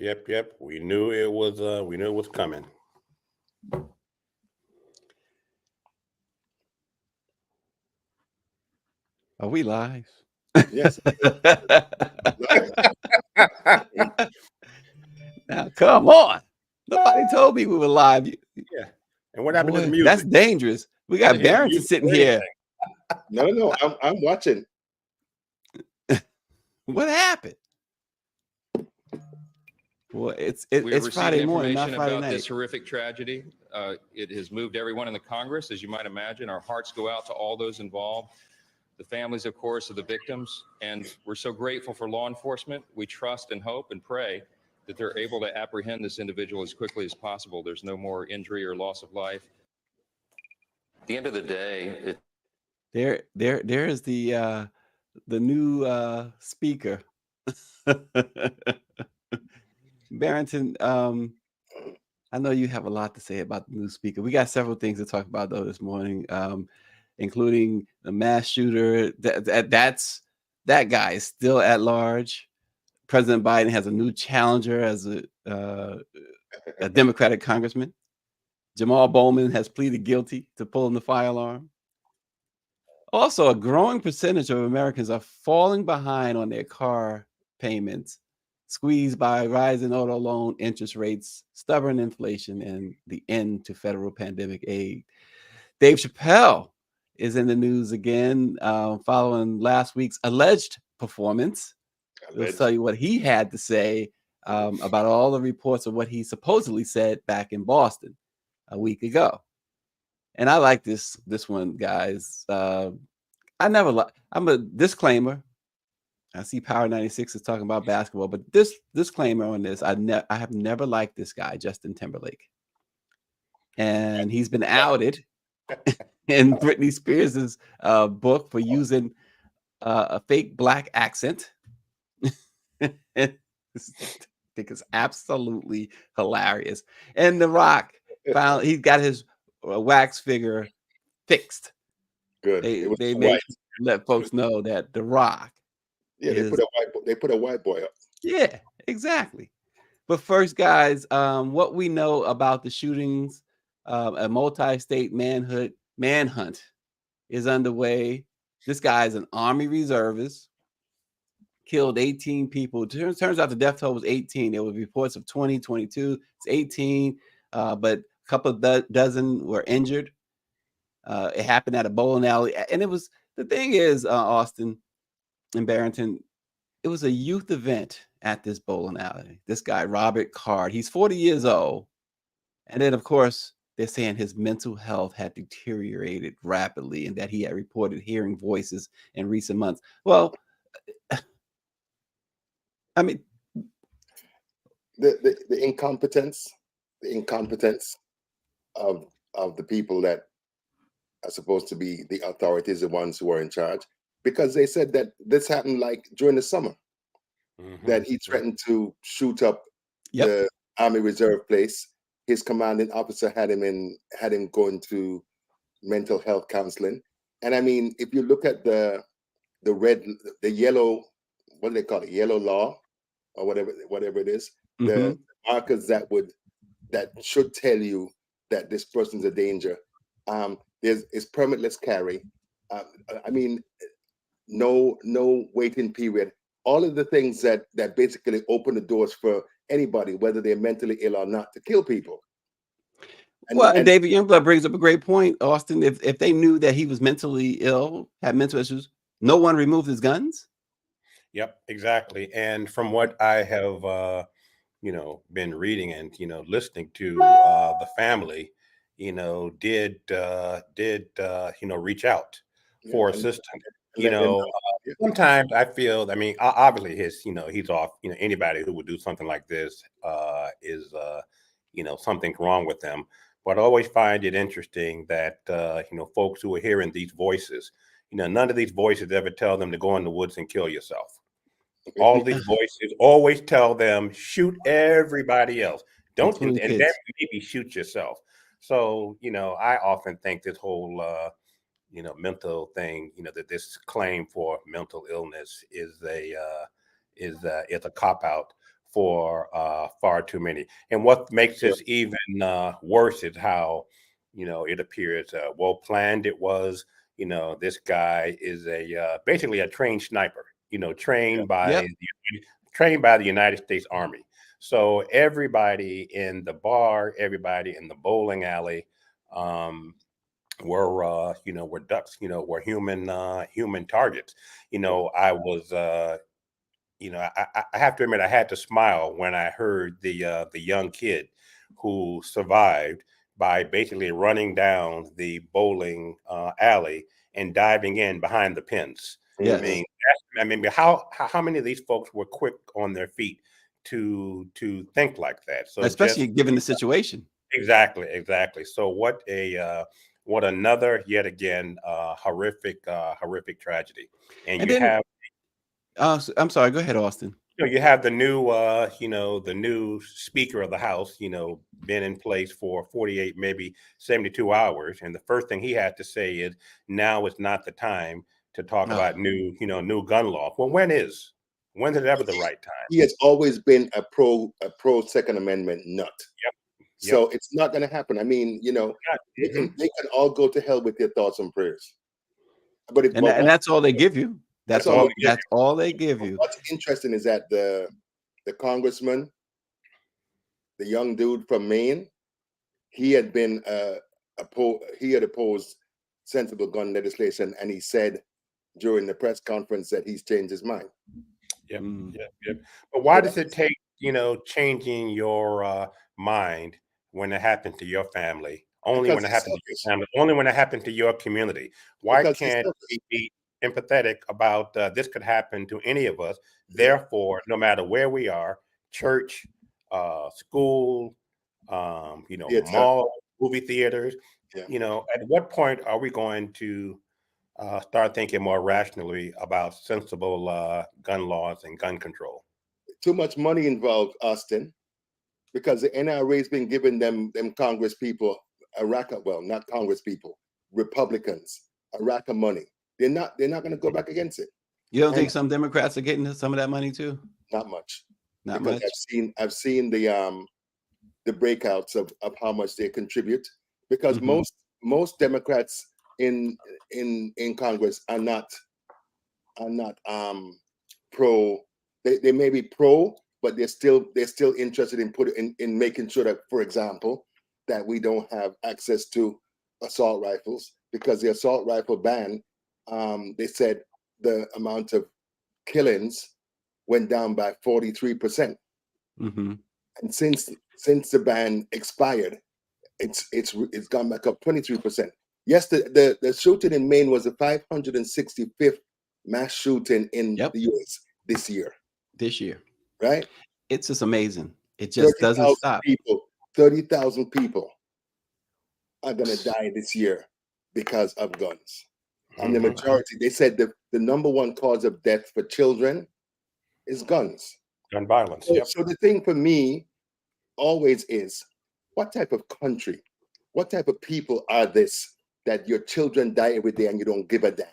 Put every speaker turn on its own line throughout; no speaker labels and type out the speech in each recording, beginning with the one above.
Yep. We knew it was. We knew it was coming.
Are we live?
Yes.
Now, come on. Nobody told me we were live.
Yeah. And what happened to the
Boy, that's
music?
dangerous. We
I
got
didn't hear the
Barrington
music
sitting
or
here.
anything.
No. I'm watching.
What happened? Well, it's
We're
Friday
receiving
morning, not
information
Friday
about
night.
this horrific tragedy. It has moved everyone in the Congress, as you might imagine. Our hearts go out to all those involved, the families, of course, of the victims. And we're so grateful for law enforcement. We trust and hope and pray that they're able to apprehend this individual as quickly as possible. There's no more injury or loss of life. At the end of the day,
There is the new speaker. Barrington, I know you have a lot to say about the new speaker. We got several things to talk about though this morning, including the mass shooter. That guy is still at large. President Biden has a new challenger as a Democratic congressman. Jamaal Bowman has pleaded guilty to pulling the fire alarm. Also, a growing percentage of Americans are falling behind on their car payments, squeezed by rising auto loan interest rates, stubborn inflation, and the end to federal pandemic aid. Dave Chappelle is in the news again following last week's alleged performance. We'll tell you what he had to say about all the reports of what he supposedly said back in Boston a week ago. And I like this one, guys. I'm a disclaimer. I see Power 96 is talking about basketball, but this disclaimer on this, I have never liked this guy, Justin Timberlake. And he's been outed in Brittney Spears' book for using a fake black accent. I think it's absolutely hilarious. And The Rock he's got his wax figure fixed.
Good.
They made let folks know that The Rock.
Yeah, they put a white boy up.
Yeah, exactly. But first, guys, what we know about the shootings, a multi-state manhunt is underway. This guy is an Army reservist, killed 18 people. Turns out the death toll was 18. There were reports of 20, 22. It's 18, but a couple of dozen were injured. It happened at a bowling alley. And it was, the thing is, Austin and Barrington, it was a youth event at this bowling alley. This guy, Robert Card, he's 40 years old. And then, of course, they're saying his mental health had deteriorated rapidly and that he had reported hearing voices in recent months. Well, I mean,
the incompetence of the people that are supposed to be the authorities, the ones who are in charge, because they said that this happened like during the summer, that he threatened to shoot up the Army Reserve place. His commanding officer had him going to mental health counseling. And I mean, if you look at the yellow, what do they call it? Yellow law or whatever it is, the markers that should tell you that this person's a danger. Is permitless carry. I mean, no waiting period. All of the things that basically open the doors for anybody, whether they're mentally ill or not, to kill people.
And David Youngblood brings up a great point, Austin. If they knew that he was mentally ill, had mental issues, no one removed his guns.
Yep, exactly. And from what I have, been reading and listening to, the family, did reach out for assistance. Sometimes I feel, I mean, obviously he's off. Anybody who would do something like this is, something wrong with them. But I always find it interesting that folks who are hearing these voices, none of these voices ever tell them to go in the woods and kill yourself. All these voices always tell them shoot everybody else, don't, and then maybe shoot yourself. So I often think this whole mental thing, that this claim for mental illness is a cop out for far too many. And what makes this even worse is how, it appears well planned it was. This guy is basically a trained sniper,
Yep.
trained by the United States Army. So everybody in the bar, everybody in the bowling alley, were ducks, were human targets. I was I have to admit I had to smile when I heard the young kid who survived by basically running down the bowling alley and diving in behind the pins.
Yes.
I mean, how many of these folks were quick on their feet to think like that? So
Especially given the situation.
exactly. So what another yet again horrific tragedy. And
And
you
then
have
I'm sorry, go ahead, Austin.
you have the new the new Speaker of the House, been in place for 48, maybe 72 hours, and the first thing he had to say is now is not the time to talk about new gun law. Well, when is it ever the right time?
He has always been a pro Second Amendment nut.
Yep.
So it's not going to happen. I mean, they can all go to hell with their thoughts and prayers. But
that's all they give you. That's all they give you.
What's interesting is that the congressman, the young dude from Maine, he had been opposed sensible gun legislation, and he said during the press conference that he's changed his mind.
Yep. But why does it take changing your mind when it happens to your family? Only when it happens to your family. Only when it happens to your community. Why can't we be empathetic about this could happen to any of us? Therefore, no matter where we are, church, school, mall, movie theaters, at what point are we going to start thinking more rationally about sensible gun laws and gun control?
Too much money involved, Austin, because the NRA has been giving them Congress people a rack of, well, not Congress people, Republicans, a rack of money. They're not going to go back against it.
You don't think some Democrats are getting some of that money too?
Not much.
Not
because
much.
I've seen the breakouts of how much they contribute, because most Democrats in Congress are not pro. They may be pro, but they're still interested in making sure that, for example, that we don't have access to assault rifles, because the assault rifle ban, they said the amount of killings went down by 43%. And since the ban expired, it's gone back up 23%. Yes, the shooting in Maine was the 565th mass shooting in the U.S. this year. Right?
It's just amazing. It just doesn't stop.
30,000 people are going to die this year because of guns. And the majority, they said the number one cause of death for children is guns.
Gun violence.
So the thing for me always is, what type of country, what type of people are this that your children die every day and you don't give a damn?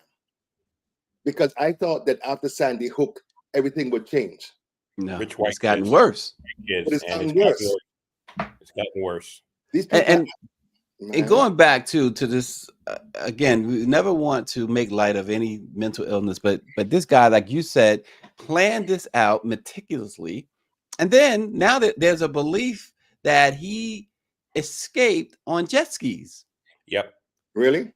Because I thought that after Sandy Hook, everything would change.
No, it's gotten worse.
It's gotten worse.
It's gotten worse.
These people
and going back to this again, we never want to make light of any mental illness, but this guy, like you said, planned this out meticulously, and then now that there's a belief that he escaped on jet skis.
Yep.
Really?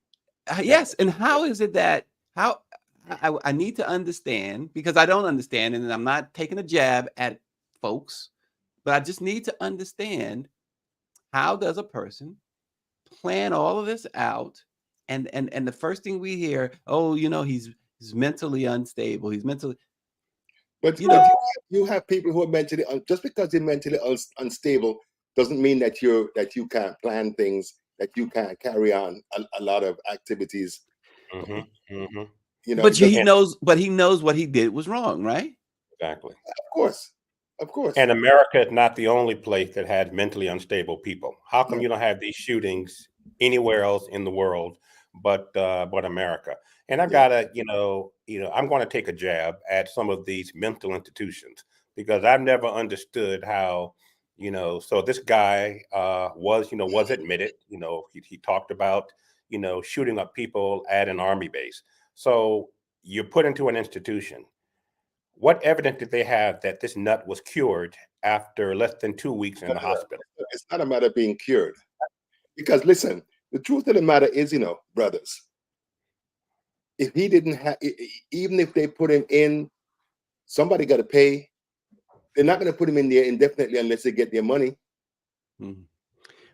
Yes. And how is it that I need to understand, because I don't understand, and I'm not taking a jab at folks, but I just need to understand, how does a person plan all of this out, and the first thing we hear, he's mentally unstable, he's mentally.
But you have people who are mentally just because they're mentally unstable doesn't mean that you can't plan things, that you can't carry on a lot of activities.
But he knows what he did was wrong, right?
Exactly.
Of course.
And America is not the only place that has mentally unstable people. How come you don't have these shootings anywhere else in the world but America? And I've got to, I'm going to take a jab at some of these mental institutions, because I've never understood how, so this guy was admitted, he talked about, shooting up people at an army base. So you're put into an institution. What evidence did they have that this nut was cured after less than 2 weeks in the hospital?
It's not a matter of being cured. Because listen, the truth of the matter is, brothers, if he didn't have, even if they put him in, somebody got to pay. They're not going to put him in there indefinitely unless they get their money.
Mm-hmm.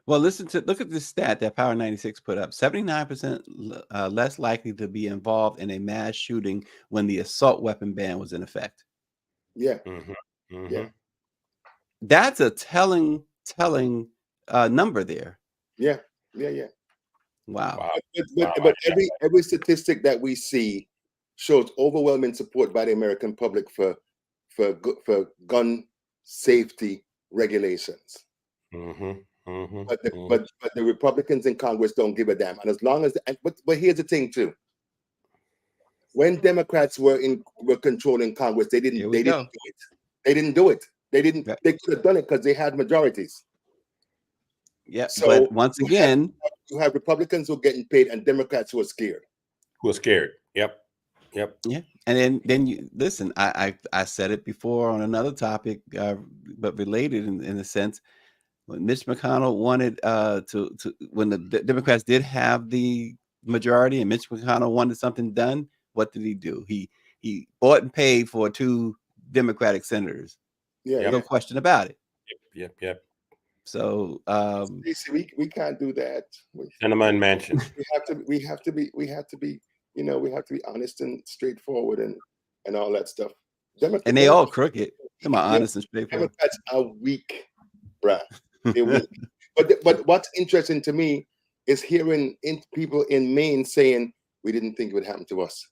Well, look at this stat that Power 96 put up. 79% less likely to be involved in a mass shooting when the assault weapon ban was in effect.
Yeah.
Mm-hmm. Mm-hmm.
Yeah.
That's a telling number there.
Yeah.
Wow.
But every statistic that we see shows overwhelming support by the American public for gun safety regulations.
Mm-hmm. Mm-hmm.
But the Republicans in Congress don't give a damn. And as long as but here's the thing too. When Democrats were controlling Congress, they didn't do it. They could have done it because they had majorities.
Yeah.
So
but once again,
you have Republicans who are getting paid and Democrats who are scared.
Yep.
Yeah. And then you listen, I said it before on another topic, but related in a sense. When Mitch McConnell wanted when the Democrats did have the majority and Mitch McConnell wanted something done, what did he do? He bought and paid for 2 Democratic senators.
Yeah.
No question about it.
Yep.
So
we can't do that.
Cinnamon Mansion.
We have to be honest and straightforward and all that stuff.
And they all crooked. Come on, honest and straightforward.
Democrats are weak, bruh. They're weak. But what's interesting to me is hearing people in Maine saying we didn't think it would happen to us.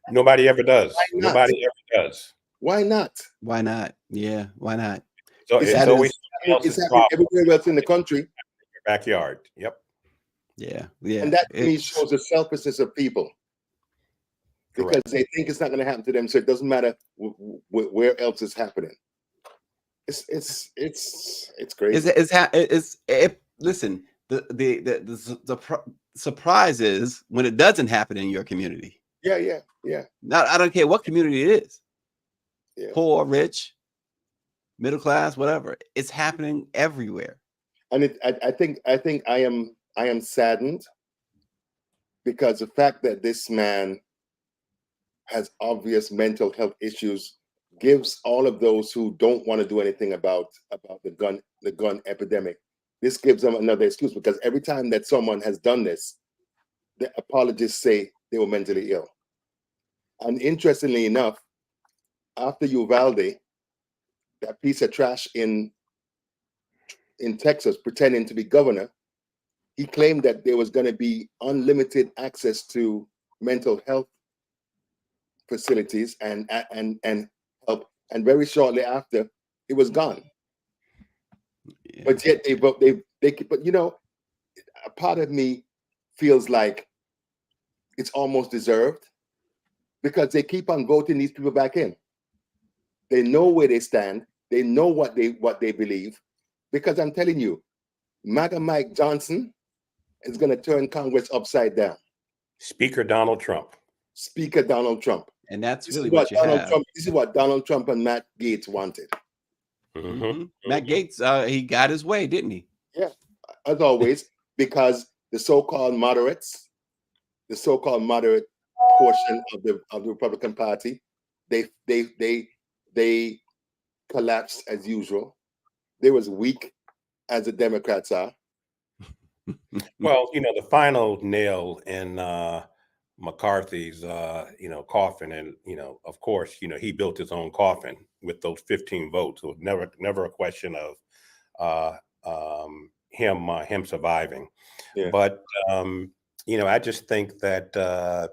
Nobody ever does. Nobody ever does.
Why not?
Why not? Yeah, why not?
So it's always
it's happening everywhere else in the country.
Your backyard. Yep.
Yeah.
And that to me shows the selfishness of people. Because they think it's not going to happen to them, so it doesn't matter where else it's happening. It's crazy.
Listen, the surprise is when it doesn't happen in your community.
Yeah.
Now I don't care what community it is.
Yeah.
Poor, rich, middle class, whatever. It's happening everywhere.
And I think I am saddened because the fact that this man has obvious mental health issues gives all of those who don't want to do anything about the gun epidemic. This gives them another excuse, because every time that someone has done this, the apologists say they were mentally ill. And interestingly enough, after Uvalde, that piece of trash in Texas pretending to be governor, he claimed that there was going to be unlimited access to mental health facilities and help, and very shortly after, it was gone. Yeah. But yet but a part of me feels like it's almost deserved, because they keep on voting these people back in. They know where they stand. They know what they believe, because I'm telling you, MAGA Mike Johnson is going to turn Congress upside down.
Speaker Donald Trump.
And that's really what you have.
This is what Donald Trump and Matt Gaetz wanted.
Mm-hmm. Matt Gaetz, he got his way, didn't he?
Yeah, as always, because the so-called moderate portion of the Republican Party, they collapsed as usual. They was weak as the Democrats are.
Well, the final nail in McCarthy's coffin, and of course he built his own coffin with those 15 votes. So never a question of him surviving. Yeah. But I just think that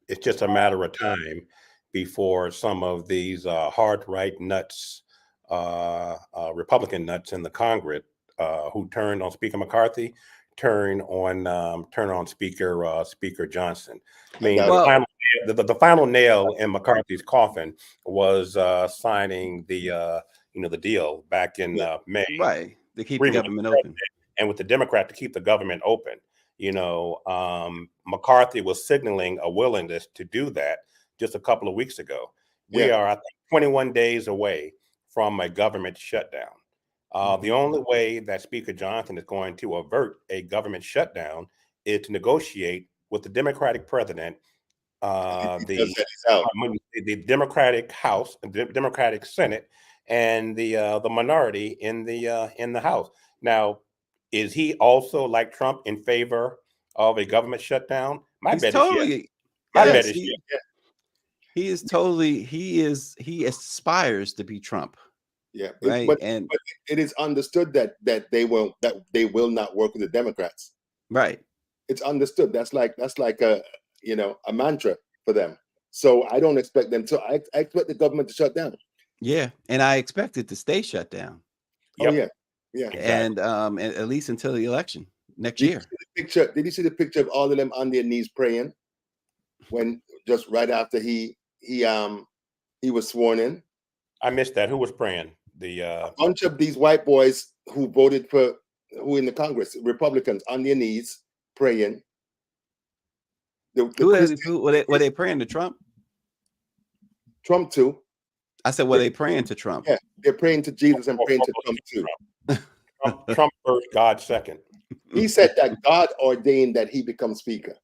it's just a matter of time before some of these hard right nuts, Republican nuts in the Congress who turned on Speaker McCarthy turn on Speaker Johnson. I mean, the final the final nail in McCarthy's coffin was signing the the deal back in May,
Right, to keep the
agreement with
government
the
open.
president and with the Democrat to keep the government open. McCarthy was signaling a willingness to do that just a couple of weeks ago. We
Yeah.
are, I think, 21 days away from a government shutdown. The only way that Speaker Johnson is going to avert a government shutdown is to negotiate with the Democratic president,
Because that is out.
the Democratic House, the Democratic Senate, and the minority in the House. Now, is he also, like Trump, in favor of a government shutdown? My
He's
bet is yes.
totally,
My
yes,
bet is
he,
yes.
he is totally, he aspires to be Trump,
Yeah.
right?
But
And
it is understood that they will not work with the Democrats.
right,
It's understood. That's like a a mantra for them. So I don't expect them to. I expect the government to shut down.
yeah, and I expect it to stay shut down,
Oh
Yep.
yeah.
and at least until the election next
Did
year.
you see the picture? Did you see the picture of all of them on their knees praying when just right after he was sworn in?
I missed that. Who was praying?
A bunch of these white boys who voted for who in the Congress, Republicans, on their knees praying.
Were they praying to Trump?
Trump too.
I said, were they praying to Trump?
Yeah, they're praying to Jesus and praying to Trump too.
Trump first, God second.
He said that God ordained that he become speaker.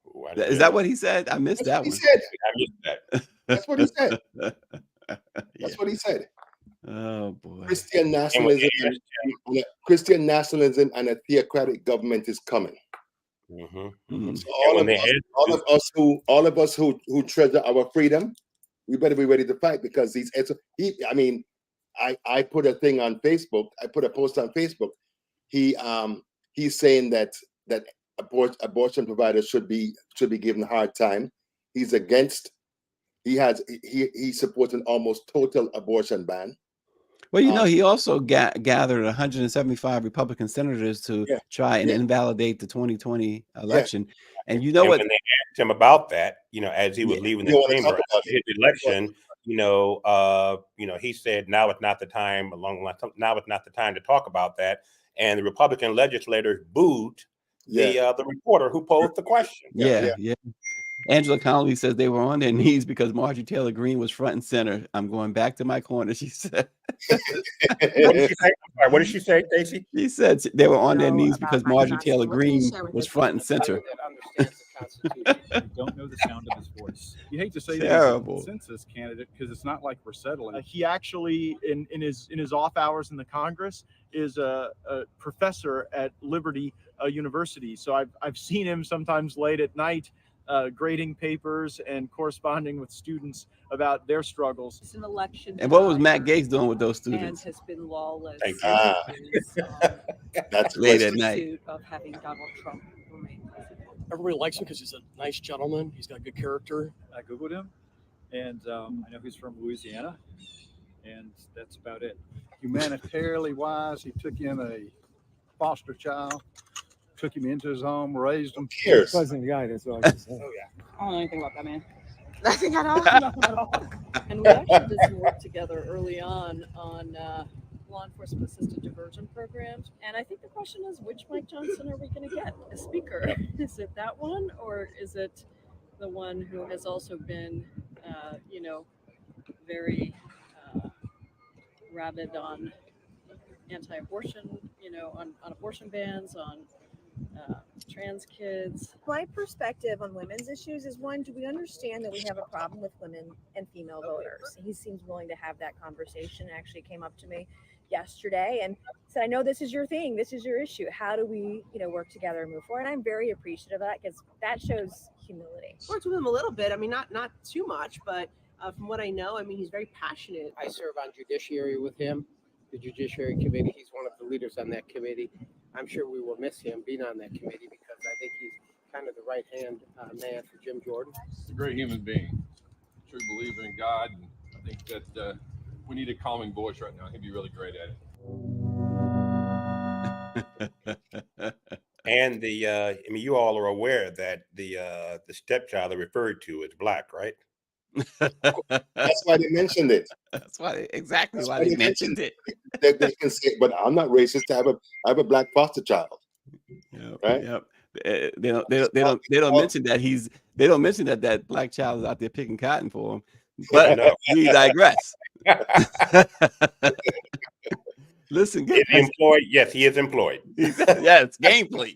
Ooh,
Is that what he said? I missed that
He
one.
said.
I missed that.
That's what he said. That's
Yeah.
what he said.
Oh boy.
Christian nationalism and a theocratic government is coming.
Mhm.
So all of us who treasure our freedom, we better be ready to fight, because I put a thing on Facebook. I put a post on Facebook. He's saying that abortion providers should be given a hard time. He's against. He supports an almost total abortion ban.
Well, he also gathered 175 Republican senators to try and invalidate the 2020 election. And you know
and
what?
When they asked him about that, as he was leaving the chamber, his election, he said, "Now it's not the time." Now it's not the time to talk about that. And the Republican legislators booed the reporter who posed the question.
Yeah. Angela Connolly says they were on their knees because Marjorie Taylor Greene was front and center. I'm going back to my corner, she said.
What did she say, Stacey?
She said they were on their knees because Marjorie Taylor Greene was front and center.
Don't know the sound of his voice. You hate to say
Terrible.
that he's a census candidate because it's not like we're settling. He actually, in his off hours in the Congress, is a professor at Liberty University. So I've seen him sometimes late at night grading papers and corresponding with students about their struggles.
It's an election.
And what was Matt Gaetz doing with those students?
And has been lawless.
That's
late at night.
Of having Donald Trump remain president.
Everybody likes him because he's a nice gentleman. He's got good character.
I Googled him, and I know he's from Louisiana, and that's about it. Humanitarianly wise, he took in a foster child, took him into his home, raised him.
Cheers.
Pleasant guy, that's all I can say.
Oh yeah.
I don't know anything about that man.
Nothing at all.
Nothing at all. And we actually did some work together early on law enforcement assisted diversion programs. And I think the question is, which Mike Johnson are we going to get as speaker? Is it that one, or is it the one who has also been, very rabid on anti-abortion, on abortion bans, on trans kids?
My perspective on women's issues is, one, do we understand that we have a problem with women and female voters? He seems willing to have that conversation. Actually came up to me yesterday and said, I know this is your thing, this is your issue. How do we, work together and move forward? And I'm very appreciative of that, because that shows humility.
Worked with him a little bit. I mean, not too much, but from what I know, he's very passionate.
I serve on judiciary with him, the Judiciary Committee. He's one of the leaders on that committee. I'm sure we will miss him being on that committee, because I think he's kind of the right-hand man for Jim Jordan.
He's a great human being, true believer in God. And I think that we need a calming voice right now. He'd be really great at it.
and the I mean, you all are aware that the stepchild they referred to is black, right?
That's why they mentioned it.
That's exactly
That's
why
why
they
they
mentioned it.
They can say, but I'm not racist. I have a black foster child.
Yep,
Right?
yep. They don't mention that they don't mention that that black child is out there picking cotton for him. But we digress. Listen,
Is he
guys.
employed? Yes, he is employed.
Yes, gameplay.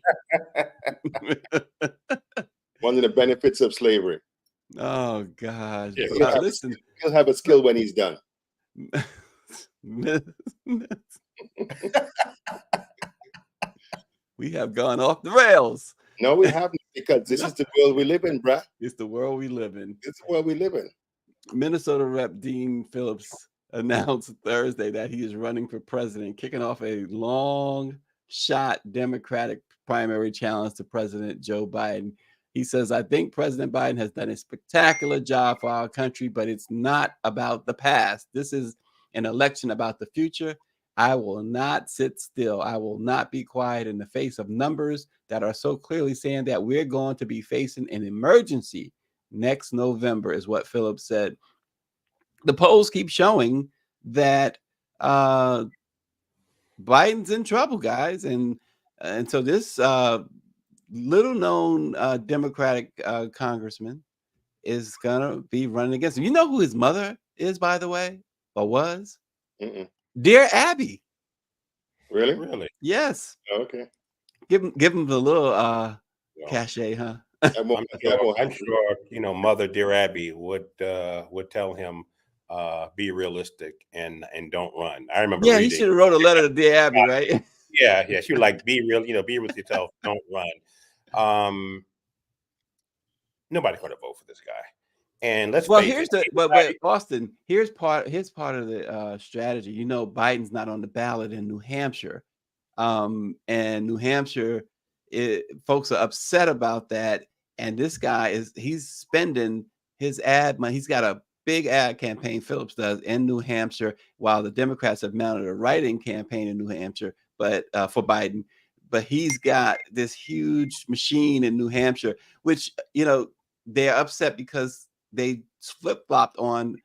One of the benefits of slavery.
Oh gosh.
Yeah.
Listen.
He'll have a skill when he's done.
We have gone off the rails.
No, we haven't, because this is the world we live in, bruh.
It's the world we live in.
It's the world we live in.
Minnesota Rep. Dean Phillips announced Thursday that he is running for president, kicking off a long shot Democratic primary challenge to President Joe Biden. He says, I think President Biden has done a spectacular job for our country, but it's not about the past. This is an election about the future. I will not sit still. I will not be quiet in the face of numbers that are so clearly saying that we're going to be facing an emergency next November, is what Phillips said. The polls keep showing that Biden's in trouble, guys. And so this little known Democratic congressman is going to be running against him. You know who his mother is, by the way, or was? Dear Abby.
Really?
Really?
Yes.
Okay.
Give him the little cachet, huh?
I'm sure, you know, Mother Dear Abby would tell him be realistic and don't run. I remember
Yeah,
reading.
he should have wrote a letter to Dear Abby, right?
Yeah. She was like, be real, you know, be with yourself, don't run. Nobody's going to vote for this guy. And let's face it.
But Austin, here's part of the strategy. You know, Biden's not on the ballot in New Hampshire. And New Hampshire, folks are upset about that. And this guy he's spending his ad money. He's got a big ad campaign, Phillips does, in New Hampshire, while the Democrats have mounted a write-in campaign in New Hampshire, but for Biden. But he's got this huge machine in New Hampshire, which, you know, they're upset because they flip-flopped on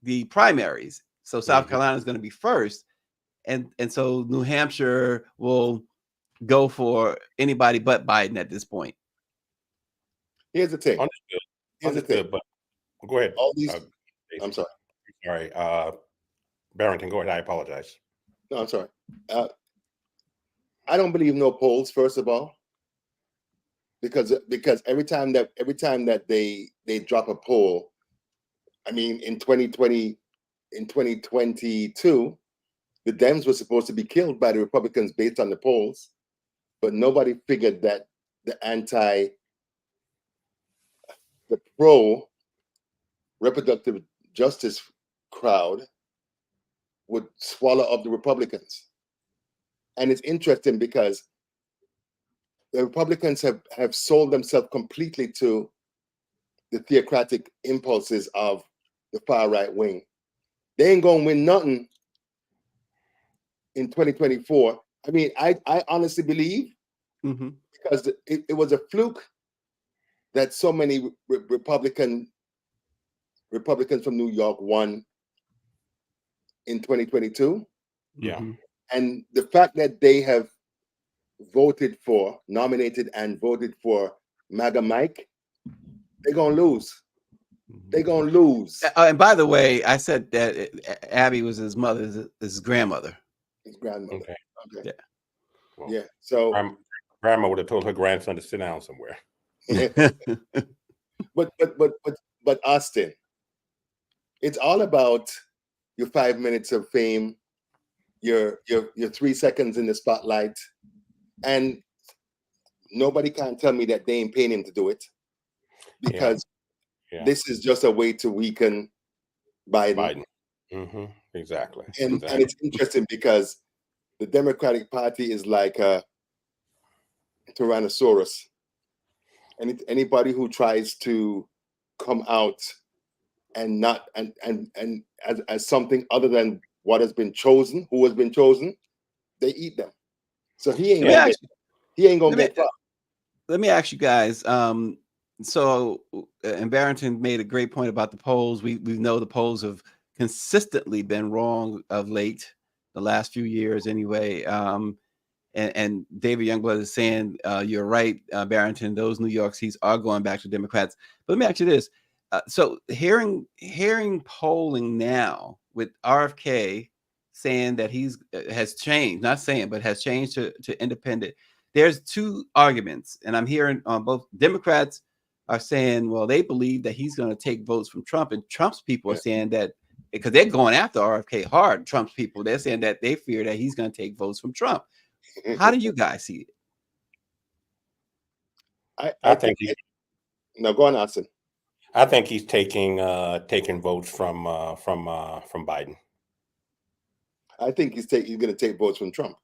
the primaries. So South Carolina is going to be first. And so New Hampshire will go for anybody but Biden at this point.
Here's the thing.
Understood, but go ahead.
All these, I'm sorry.
Sorry. Barrington, go ahead. I apologize.
No, I'm sorry. I don't believe no polls, first of all, because every time that they drop a poll, I mean, in 2022, the Dems were supposed to be killed by the Republicans based on the polls, but nobody figured that the pro reproductive justice crowd would swallow up the Republicans. And it's interesting because the Republicans have sold themselves completely to the theocratic impulses of the far right wing. They ain't gonna win nothing in 2024. I mean, I honestly believe, because it was a fluke that so many Republicans from New York won in 2022.
Yeah.
And the fact that they have nominated and voted for MAGA Mike, they're gonna lose. They're gonna lose.
And by the way, I said that Abby was his mother, his grandmother.
His grandmother.
Okay.
Yeah.
Well,
Yeah. So
grandma would have told her grandson to sit down somewhere.
but Austin, it's all about your 5 minutes of fame, your 3 seconds in the spotlight, and nobody can tell me that they ain't paying him to do it, because this is just a way to weaken Biden.
Exactly.
And it's interesting because the Democratic Party is like a Tyrannosaurus, and anybody who tries to come out and not and as something other than what has been chosen, who has been chosen, they eat them. So he ain't. he ain't gonna
Let me-
get far.
Let me ask you guys. So, and Barrington made a great point about the polls. We know the polls have consistently been wrong of late, the last few years anyway. And David Youngblood is saying you're right, Barrington. Those New York seats are going back to Democrats. But let me ask you this: so hearing polling now with RFK saying that he's has changed, not saying, but has changed to independent. There's two arguments, and I'm hearing both Democrats are saying, well, they believe that he's going to take votes from Trump, and Trump's people are saying that because they're going after RFK hard. Trump's people, they're saying that they fear that he's going to take votes from Trump. How do you guys see it?
I think
No, go on, Austin.
I think he's taking votes from Biden.
I think he's going to take votes from Trump.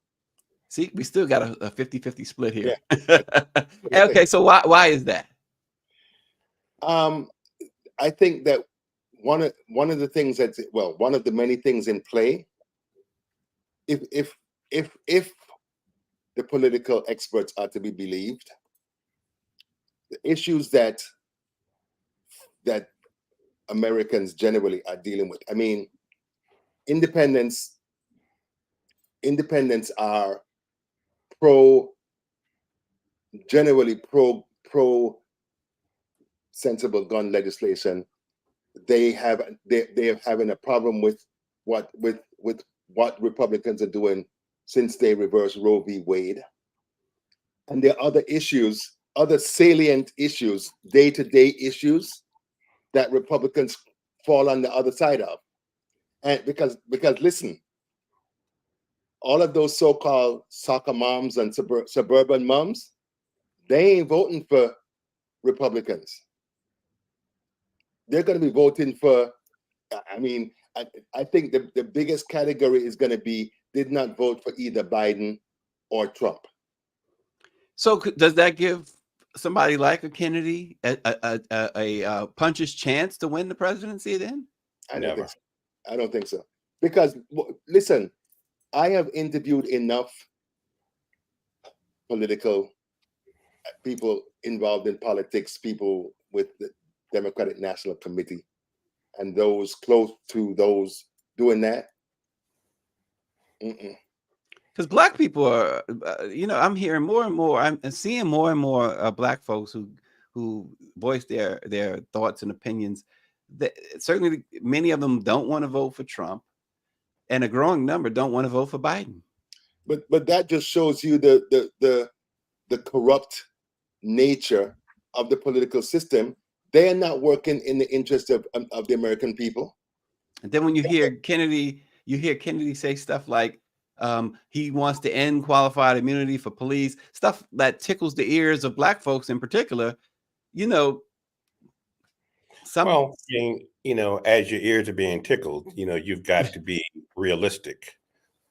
See, we still got a 50-50 split here.
Yeah.
Okay, so why is that?
I think that one of the things one of the many things in play, if the political experts are to be believed, the issues that Americans generally are dealing with. I mean, independents are generally pro sensible gun legislation. They're having a problem with what Republicans are doing since they reversed Roe v. Wade. And there are other issues, other salient issues, day-to-day issues that Republicans fall on the other side of. And because listen, all of those so-called soccer moms and suburban moms, they ain't voting for Republicans. They're going to be voting for, I mean, I think the biggest category is going to be did not vote for either Biden or Trump.
So does that give somebody like a Kennedy a puncher's chance to win the presidency then?
I don't think so. Because, listen, I have interviewed enough political people involved in politics, people with the Democratic National Committee, and those close to those doing that.
Because Black people are, I'm hearing more and more. I'm seeing more and more Black folks who voice their thoughts and opinions. That certainly many of them don't want to vote for Trump, and a growing number don't want to vote for Biden.
But that just shows you the corrupt nature of the political system. They are not working in the interest of the American people.
And then when you hear Kennedy say stuff like he wants to end qualified immunity for police, stuff that tickles the ears of Black folks in particular.
Well, as your ears are being tickled, you've got to be realistic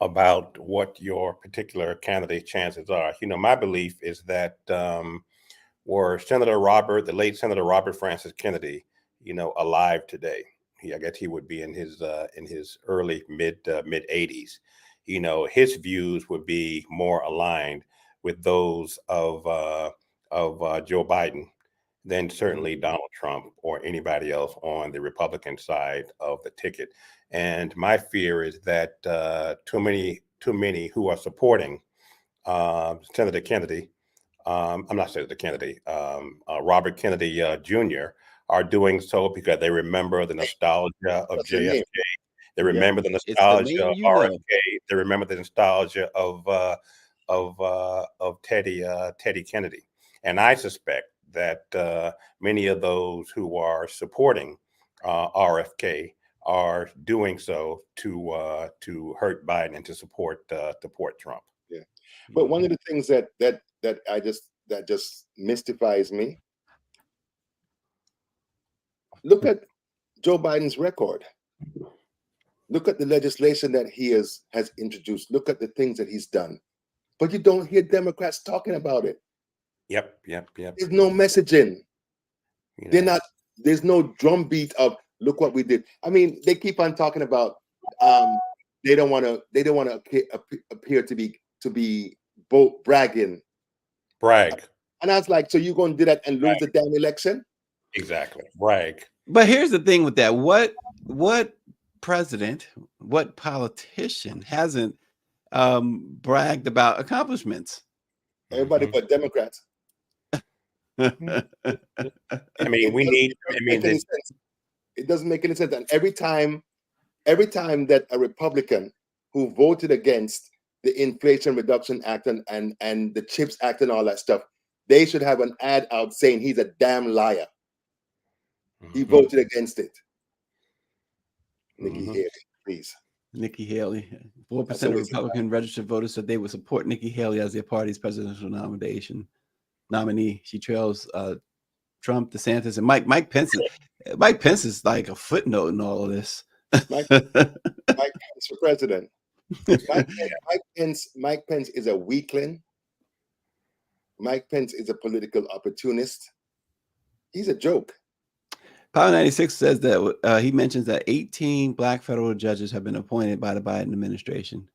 about what your particular candidate chances are. My belief is that were the late Senator Robert Francis Kennedy, alive today, I guess he would be in his early mid 80s. His views would be more aligned with those of Joe Biden than certainly Donald Trump or anybody else on the Republican side of the ticket. And my fear is that too many who are supporting Senator Kennedy, I'm not Senator Kennedy, Robert Kennedy Jr. are doing so because they remember the nostalgia of JFK. They remember the nostalgia of RFK. They remember the nostalgia of Teddy Kennedy. And I suspect that many of those who are supporting RFK are doing so to hurt Biden and to support Trump.
Yeah, but one of the things that just mystifies me. Look at Joe Biden's record. Look at the legislation that he has introduced. Look at the things that he's done, but you don't hear Democrats talking about it.
Yep.
There's no messaging. They're not. There's no drumbeat of look what we did. I mean, they keep on talking about they don't want to appear to be bragging
Brag.
And I was like, so you're going to do that and lose the damn election?
Exactly. Brag.
But here's the thing with that. What president, what politician hasn't bragged about accomplishments?
Everybody but Democrats.
I mean, we need. I mean,
it doesn't make any sense. And every time that a Republican who voted against the Inflation Reduction Act and the CHIPS Act and all that stuff, they should have an ad out saying he's a damn liar. He voted against it. Nikki Haley, please.
Nikki Haley. 4% of Republican registered voters said they would support Nikki Haley as their party's presidential nominee. She trails Trump, DeSantis, and Mike Pence. Mike Pence is like a footnote in all of this.
Mike Pence for president. Mike Pence is a weakling. Mike Pence is a political opportunist. He's a joke.
Power 96 says that he mentions that 18 black federal judges have been appointed by the Biden administration.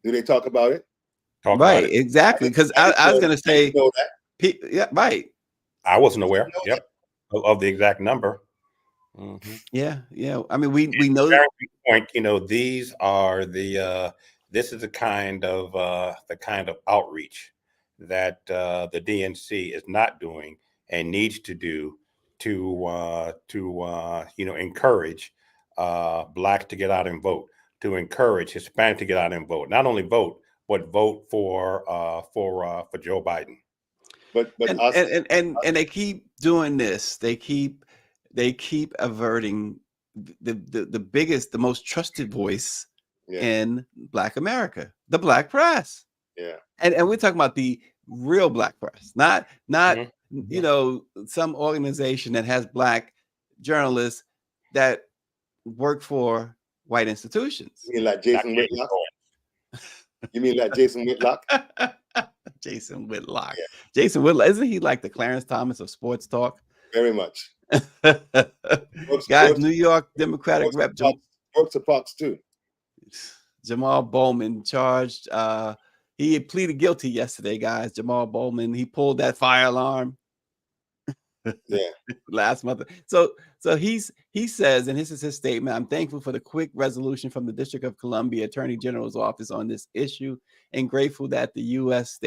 Do they talk about it?
Right, exactly. Because I was going to say, yeah, right.
I wasn't aware. Yep, of the exact number.
Yeah. I mean, we know that.
Point. You know, these are the. This is the kind of outreach that the DNC is not doing and needs to do to encourage Black to get out and vote, to encourage Hispanic to get out and vote. Not only vote, but vote for Joe Biden.
But
and they keep doing this. They keep averting the biggest, the most trusted voice in Black America, the Black press.
Yeah.
And we're talking about the real Black press, not you know, some organization that has Black journalists that work for white institutions.
You mean like Jason Whitlock? You mean like Jason Whitlock?
Jason Whitlock.
Yeah.
Jason Whitlock. Isn't he like the Clarence Thomas of sports talk?
Very much.
Guys, New York Democratic Rep.
Works at Fox too.
Jamaal Bowman charged. He had pleaded guilty yesterday, guys. Jamaal Bowman, he pulled that fire alarm.
Yeah.
Last month. So he says, and this is his statement, I'm thankful for the quick resolution from the District of Columbia Attorney General's office on this issue and grateful that the U.S.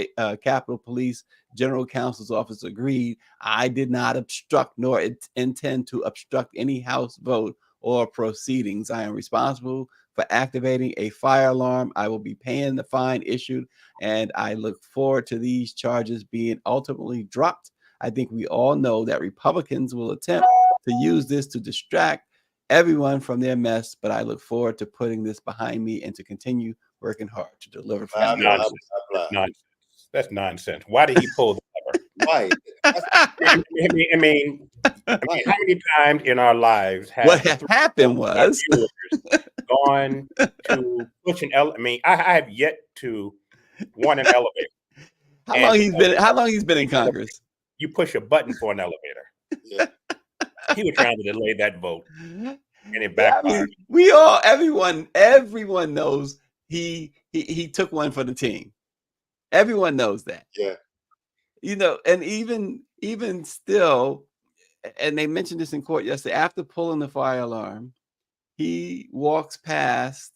Capitol Police General Counsel's office agreed. I did not obstruct nor intend to obstruct any House vote or proceedings. I am responsible for activating a fire alarm. I will be paying the fine issued, and I look forward to these charges being ultimately dropped. I think we all know that Republicans will attempt to use this to distract everyone from their mess, but I look forward to putting this behind me and to continue working hard to deliver.
That's nonsense. Why did he pull the lever?
Why?
I mean, how many times in our lives
what happened was
gone to push an elevator? I mean, I have yet to want an elevator.
How long he's been in Congress?
You push a button for an elevator.
Yeah.
He was trying to delay that vote, and it backfired.
I mean, everyone knows he took one for the team. Everyone knows that.
Yeah.
You know, and even still, and they mentioned this in court yesterday, after pulling the fire alarm, he walks past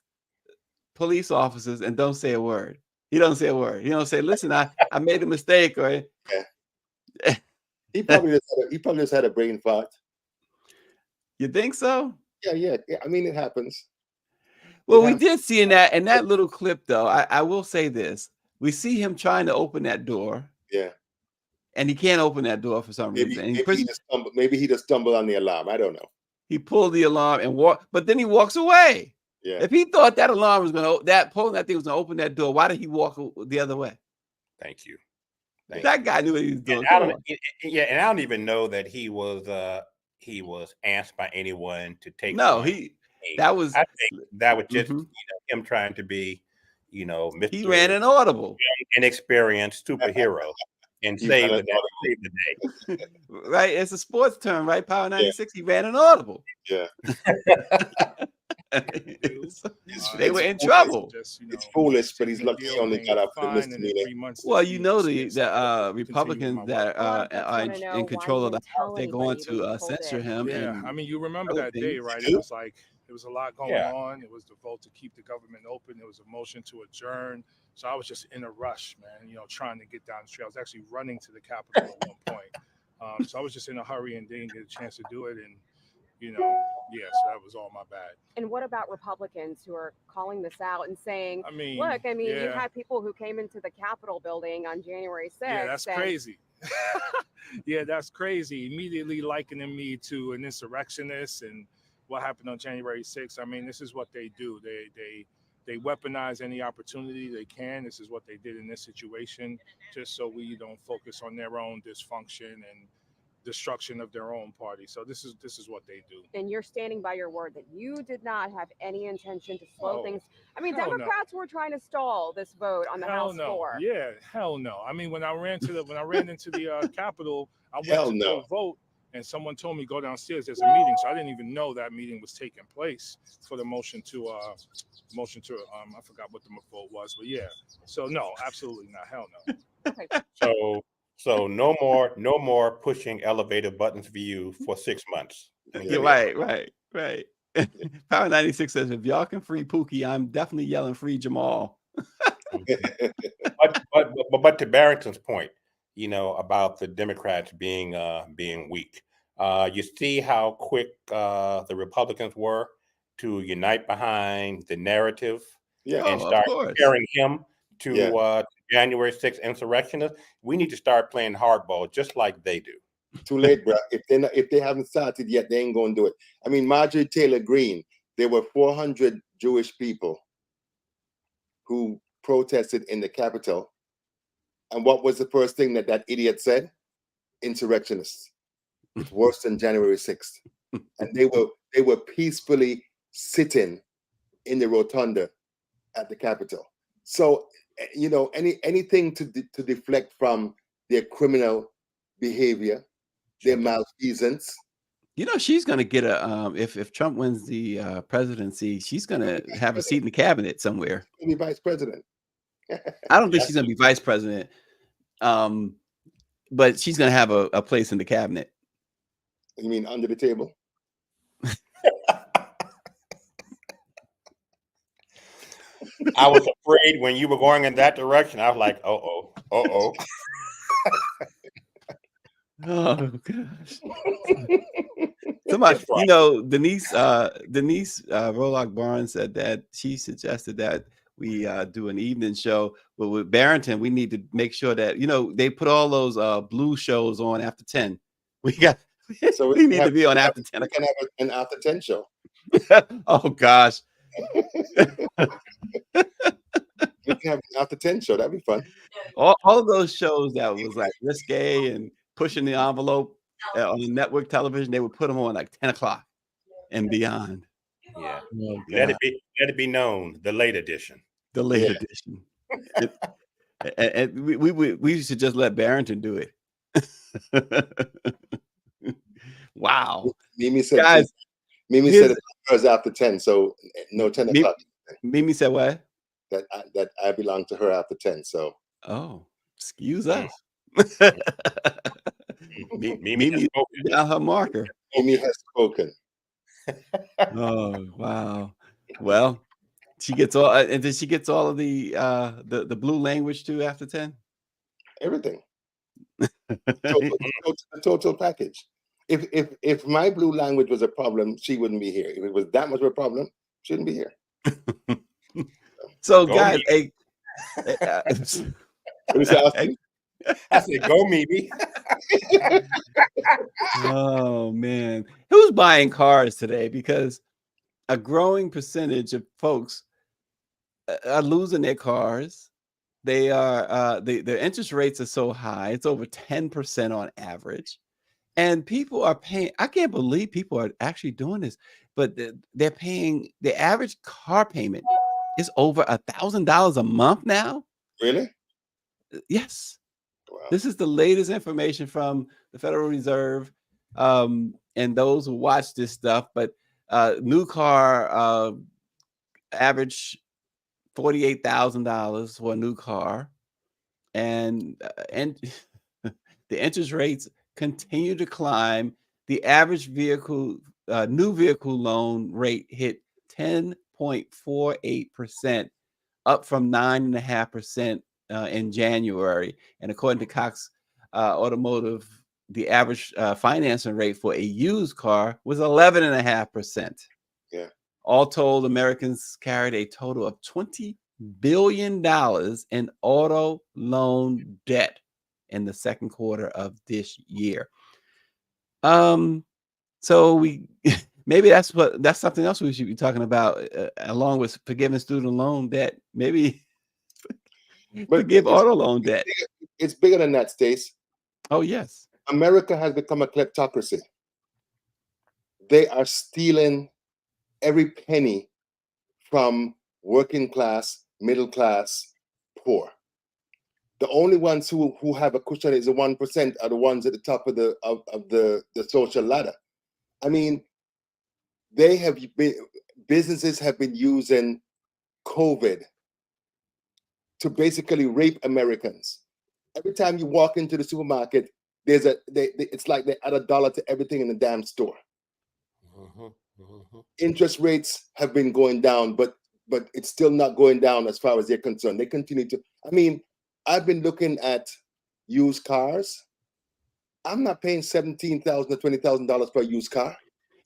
police officers and don't say a word. He don't say a word. He don't say, listen, I made a mistake. Or
He probably just had a brain fart.
You think so?
Yeah. I mean, it happens.
Well, we did see in that little clip, though. I will say this: we see him trying to open that door.
Yeah. And
he can't open that door for some reason.
Maybe he just stumbled on the alarm. I don't know.
He pulled the alarm and but then he walks away.
Yeah.
If he thought that alarm was pulling that thing was gonna open that door, why did he walk the other way?
Thank you.
That guy knew what he was doing.
And I don't even know that he was asked by anyone to take.
No, that was
just him trying to be, Mr.
He ran an audible,
inexperienced superhero, and save the day.
Right, it's a sports term, right? Power 96. Yeah. He ran an audible.
Yeah.
They were in trouble.
It's foolish, but he's lucky he only got up for misdemeanor.
Well, you know the Republicans that are in control of the House, they're going to censor him.
Yeah,
and
I mean, you remember
other
that day,
things.
right? It was like there was a lot going on. It was the vote to keep the government open. There was a motion to adjourn. So I was just in a rush, man. Trying to get down the street. I was actually running to the Capitol at one point. So I was just in a hurry and didn't get a chance to do it. And so that was all my bad.
And what about Republicans who are calling this out and saying,
I mean,
look, you had people who came into the Capitol building on January 6th.
Yeah, that's crazy. Yeah, that's crazy. Immediately likening me to an insurrectionist and what happened on January 6th. I mean, this is what they do. They weaponize any opportunity they can. This is what they did in this situation, just so we don't focus on their own dysfunction and destruction of their own party. So this is what they do.
And you're standing by your word that you did not have any intention to slow things. I mean,
hell
Democrats were trying to stall this vote on the House floor.
Yeah, hell no. I mean, when I ran into the Capitol, I went to go vote, and someone told me go downstairs. There's a meeting, so I didn't even know that meeting was taking place for the motion to I forgot what the vote was, but yeah. So no, absolutely not. Hell no.
Okay.
So no more pushing elevator buttons for you for 6 months.
You're right. Power 96 says, if y'all can free Pookie, I'm definitely yelling free Jamaal.
but to Barrington's point, about the Democrats being weak. You see how quick the Republicans were to unite behind the narrative and start comparing him to January 6th insurrectionists. We need to start playing hardball just like they do.
Too late, bro. If they haven't started yet, they ain't gonna do it. I mean, Marjorie Taylor Greene, there were 400 Jewish people who protested in the Capitol. And what was the first thing that idiot said? Insurrectionists. It's worse than January 6th. And they were peacefully sitting in the rotunda at the Capitol. So, anything to deflect from their criminal behavior, their malfeasance.
She's going to get if Trump wins the presidency, she's going to have a seat in the cabinet somewhere.
She'll be vice president.
I don't think she's going to be vice president, but she's going to have a place in the cabinet.
You mean under the table?
I was afraid when you were going in that direction. I was like, oh.
Oh gosh. Somebody, Denise Rolock Barnes said that she suggested that we do an evening show, but with Barrington, we need to make sure that they put all those blue shows on after 10. We need to be on after 10.
We can have an after 10 show.
Oh gosh.
We can have an after 10 show. That'd be fun.
All of those shows that was like risque and pushing the envelope on the network television, they would put them on like 10 o'clock and beyond.
Yeah.
Oh,
let it be known, the late edition.
The late edition. And we should just let Barrington do it. Wow.
Mimi said it was after 10, so no 10 o'clock.
Mimi said what?
That I belong to her after 10, so.
Oh, excuse us.
Mimi
got her marker.
Mimi has spoken.
Oh wow. Well, she gets all, and then she gets all of the blue language too after 10.
Everything. Total package. If my blue language was a problem, she wouldn't be here. If it was that much of a problem, she shouldn't be here.
So, guys,
I said, go, Mimi.
Oh man, who's buying cars today? Because a growing percentage of folks are losing their cars. They are their interest rates are so high; it's over 10% on average, and people are paying. I can't believe people are actually doing this, but they're paying. The average car payment is over $1,000 a month now.
Really?
Yes. Wow. This is the latest information from the Federal Reserve and those who watch this stuff. But New car average $48,000 for a new car, and the interest rates continue to climb. The average vehicle new vehicle loan rate hit 10.48%, up from 9.5% in January. And according to Cox Automotive, the average financing rate for a used car was 11.5%.
Yeah.
All told, Americans carried a total of $20 billion in auto loan debt in the second quarter of this year. So we maybe that's something else we should be talking about, along with forgiving student loan debt. Maybe forgive auto loan debt.
It's bigger than that, Stace.
Oh yes,
America has become a kleptocracy. They are stealing every penny from working class, middle class, poor. The only ones who have a cushion is the 1%, are the ones at the top of the social ladder. I mean, businesses have been using COVID to basically rape Americans. Every time you walk into the supermarket, it's like they add $1 to everything in the damn store. Interest rates have been going down, but it's still not going down as far as they're concerned. They continue to. I mean, I've been looking at used cars. I'm not paying $17,000 to $20,000 for a used car,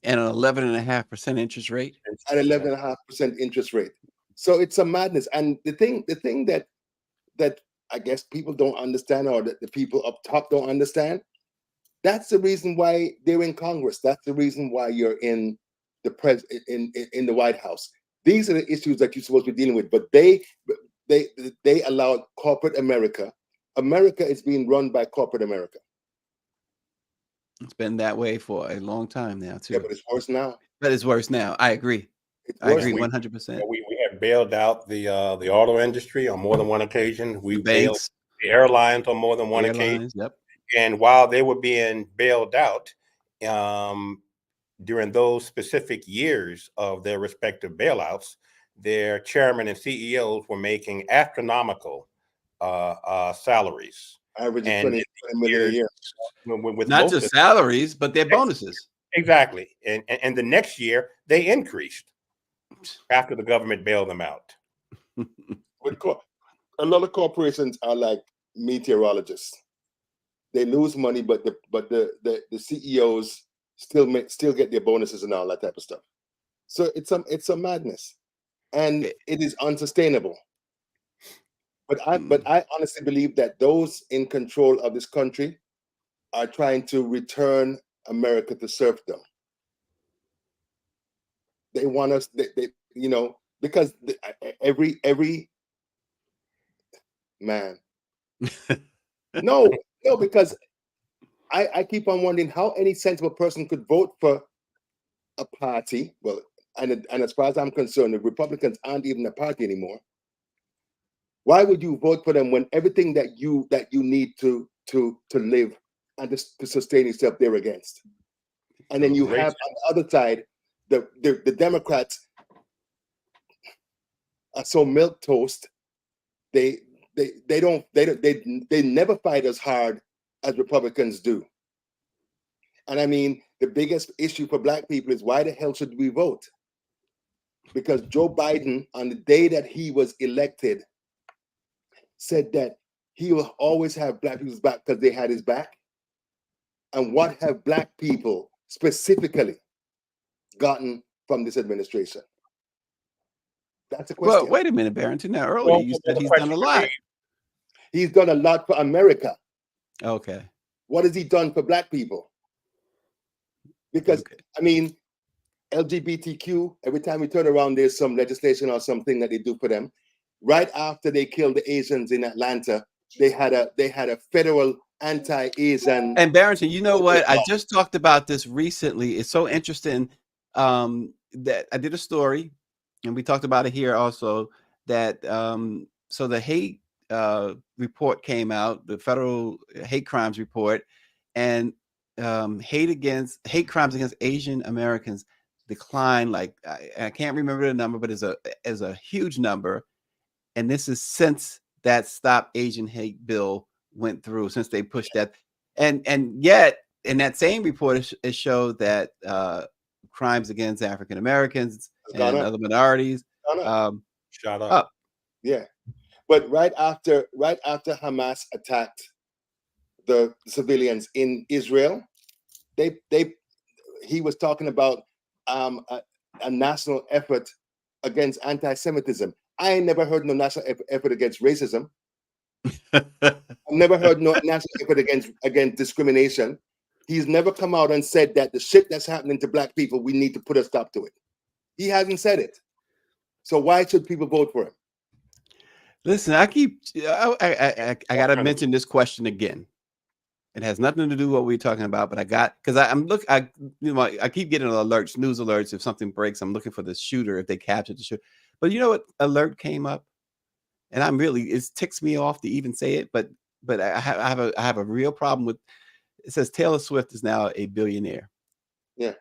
and an 11.5% interest rate.
At 11.5% interest rate. So it's a madness. And the thing that I guess people don't understand, or that the people up top don't understand, that's the reason why they're in Congress. That's the reason why you're in the in the White House. These are the issues that you're supposed to be dealing with. But they allowed corporate America. America is being run by corporate America.
It's been that way for a long time now, too.
Yeah, but it's worse now.
But it's worse now. I agree. I agree 100%.
We have bailed out the auto industry on more than one occasion. We bailed
Banks,
the airlines on more than one occasion.
Yep.
And while they were being bailed out, during those specific years of their respective bailouts, their chairman and CEOs were making astronomical salaries.
Average of 20 million a year.
With
not just salaries, but their bonuses.
Exactly. And the next year they increased after the government bailed them out.
A lot of corporations are like meteorologists. They lose money, but the CEOs still get their bonuses and all that type of stuff. So it's a madness, and it is unsustainable. But I honestly believe that those in control of this country are trying to return America to serfdom. They want us, because every man. No, because I keep on wondering how any sensible person could vote for a party. Well, and as far as I'm concerned, the Republicans aren't even a party anymore. Why would you vote for them when everything that you need to live and to sustain yourself they're against? And then you have on the other side the Democrats are so milquetoast. They never fight as hard as Republicans do. And I mean, the biggest issue for Black people is, why the hell should we vote? Because Joe Biden, on the day that he was elected, said that he will always have Black people's back because they had his back. And what have Black people specifically gotten from this administration? That's a question.
Well, wait a minute, Barrington. Now, earlier you said he's done a lot.
He's done a lot for America.
Okay.
What has he done for Black people? Because, I mean, LGBTQ, every time we turn around, there's some legislation or something that they do for them. Right after they killed the Asians in Atlanta, they had a federal anti-Asian.
And Barrington, you know what? I just talked about this recently. It's so interesting that I did a story, and we talked about it here also, that so the hate report came out, the federal hate crimes report, and hate crimes against Asian Americans. declined. Like I can't remember the number, but it's a huge number. And this is since that Stop Asian Hate bill went through, since they pushed that. And yet in that same report, it showed that crimes against African Americans and other minorities
shut up.
Yeah. But right after Hamas attacked the civilians in Israel, he was talking about a national effort against anti-Semitism. I ain't never heard no national effort against racism. I've never heard no national effort against discrimination. He's never come out and said that the shit that's happening to black people, we need to put a stop to it. He hasn't said it. So why should people vote for him?
Listen, I gotta mention this question again. It has nothing to do with what we're talking about, but I keep getting alerts, news alerts. If something breaks, I'm looking for the shooter, if they captured the shooter. But you know what alert came up? And it ticks me off to even say it, but I have a real problem with it. Says Taylor Swift is now a billionaire.
Yeah.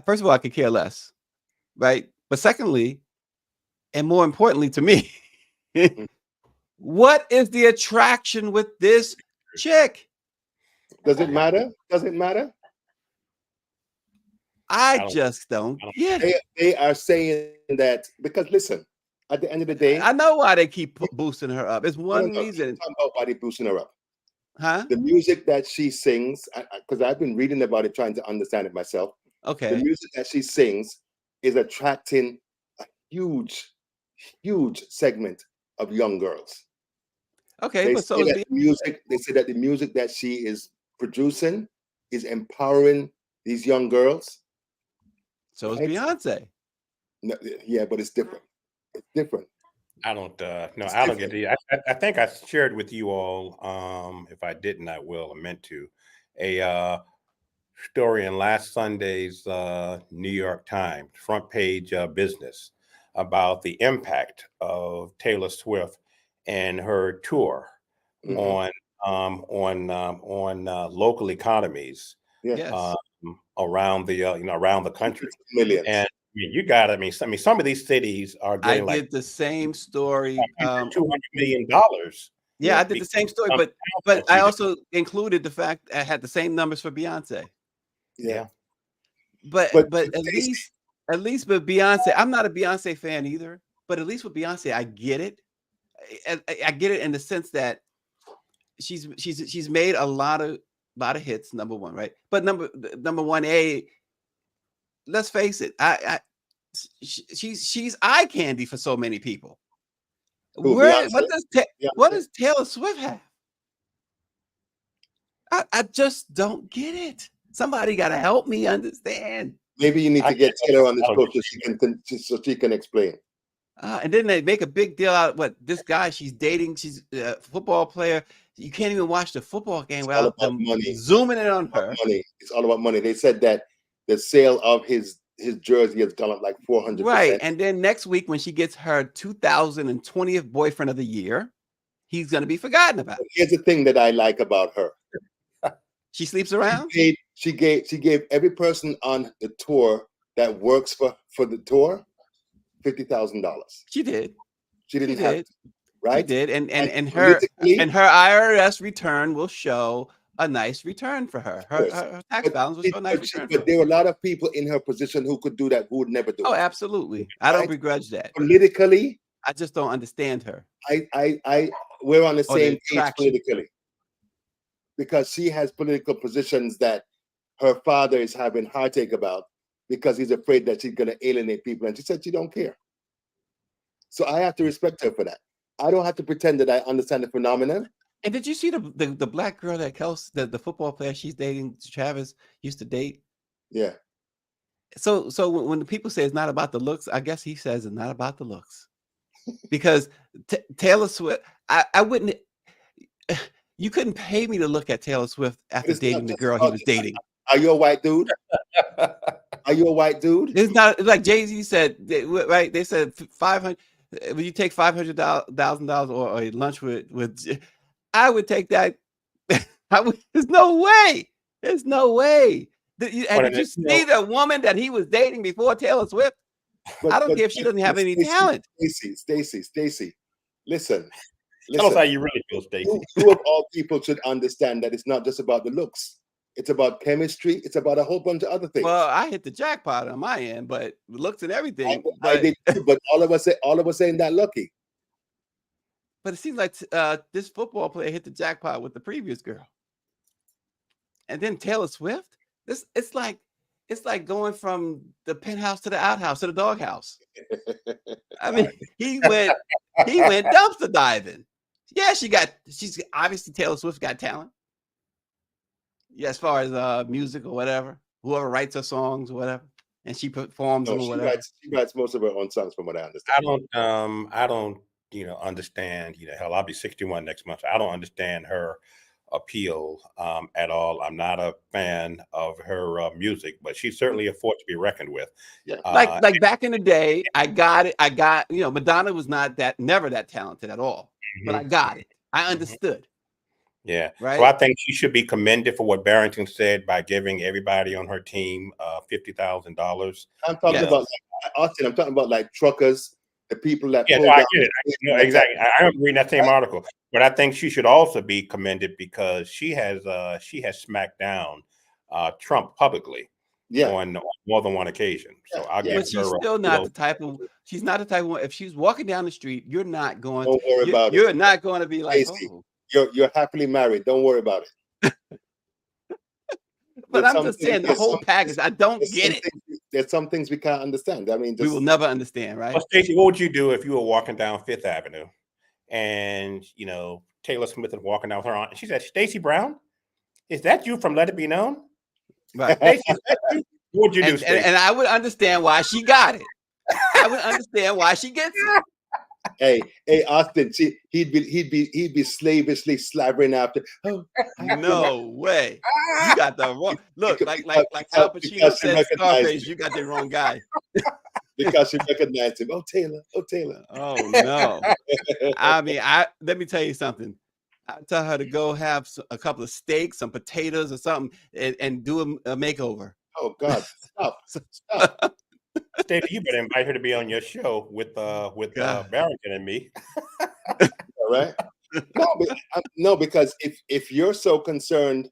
First of all, I could care less, right? But secondly, and more importantly to me, what is the attraction with this chick?
Does it matter? Does it matter?
I just don't get it.
They are saying that because listen, at the end of the day,
I know why they keep boosting her up. It's one reason.
Talking about why they boosting her up.
Huh?
The music that she sings, because I've been reading about it, trying to understand it myself.
Okay.
The music that she sings is attracting a huge segment of young girls.
Okay,
They say that the music that she is producing is empowering these young girls.
So is Beyonce.
No, yeah, but it's different. It's different.
I don't get it. I think I shared with you all, if I didn't, I will, I meant to, a story in last Sunday's New York Times front page business about the impact of Taylor Swift and her tour on local economies around the country.
Millions.
And some of these cities are getting
did the same story.
$200 million.
Yeah, I did the same story, but I also included the fact I had the same numbers for Beyonce.
Yeah.
But at least with Beyonce, I'm not a Beyonce fan either, but at least with Beyonce, I get it. I get it in the sense that she's made a lot of hits, number one, right? But number one, let's face it, she's eye candy for so many people. What does Taylor Swift have? I just don't get it. Somebody got to help me understand.
Maybe you need to get Taylor on this show so she can explain.
And then they make a big deal out of what this guy she's dating. She's a football player. You can't even watch the football game without them zooming in on her.
Money. It's all about money. They said that the sale of his jersey has gone up like 400%.
Right. And then next week, when she gets her 2020th boyfriend of the year, he's going to be forgotten about.
Here's the thing that I like about her.
She sleeps around.
She gave every person on the tour that works for the tour $50,000.
She did.
She didn't have to, right?
She did, and her IRS return will show a nice return for her. Her tax balance will show a nice return.
But there were a lot of people in her position who could do that, who would never do it.
Oh, absolutely. I don't begrudge that.
Politically,
I just don't understand her.
We're on the same page politically, because she has political positions that her father is having heartache about because he's afraid that she's going to alienate people. And she said she don't care. So I have to respect her for that. I don't have to pretend that I understand the phenomenon.
And did you see the black girl that the football player she's dating, Travis, used to date?
Yeah.
So when the people say it's not about the looks, I guess he says it's not about the looks. Because Taylor Swift, I wouldn't, you couldn't pay me to look at Taylor Swift after dating the girl he was dating.
Are you a white dude? Are you a white dude?
It's not like Jay-Z said, right? They said 500. Would you take $500,000 or a lunch with? I would take that. There's no way. There's no way Did you see the woman that he was dating before Taylor Swift? I don't care if she doesn't have any talent.
Stacy, listen.
Tell us how you really feel, Stacy.
You of all people should understand that it's not just about the looks. It's about chemistry. It's about a whole bunch of other things.
Well, I hit the jackpot on my end, but looks and everything.
I did too, but all of us ain't that lucky.
But it seems like this football player hit the jackpot with the previous girl, and then Taylor Swift. It's like going from the penthouse to the outhouse to the doghouse. I mean, he went dumpster diving. Yeah, she's obviously Taylor Swift got talent. Yeah, as far as music or whatever, whoever writes her songs or whatever, and she performs them or whatever.
She writes most of her own songs, from what I understand.
I don't, understand. Hell, I'll be 61 next month. So I don't understand her appeal at all. I'm not a fan of her music, but she's certainly a force to be reckoned with.
Yeah.
Like back in the day, I got it. Madonna was never that talented at all, but I got it. I understood.
Yeah.
Right.
So I think she should be commended for what Barrington said by giving everybody on her team $50,000.
I'm talking about Austin. I'm talking about like truckers, the people that.
Yeah, no, I get it. Exactly. I remember reading that same article, but I think she should also be commended because she has smacked down Trump publicly.
Yeah.
On more than one occasion. So I'll give her.
But she's still not the type of. She's not the type of one. If she's walking down the street, you're not going.
Don't worry about it.
You're not going to be like.
Oh. You're happily married. Don't worry about it.
But I'm just saying the whole package. I don't get it.
There's some things we can't understand. I mean,
we will never understand, right?
Well, Stacey, what would you do if you were walking down Fifth Avenue, and Taylor Smith is walking down with her aunt, and she said, "Stacey Brown, is that you from Let It Be Known?"
Right.
Stacey, is that you? What would you do, Stacey?
And I would understand why she got it. I would understand why she gets it.
Hey, Austin, he'd be slavishly slavering after. Oh,
no way! You got the wrong look. Like Al Pacino said, Scarface. You got the wrong guy.
Because you recognized him. Oh, Taylor. Oh, Taylor.
Oh no! I mean, let me tell you something. I tell her to go have a couple of steaks, some potatoes, or something, and do a makeover.
Oh God! Stop.
Stacey, you better invite her to be on your show with Barrington and me.
All right. No, because if you're so concerned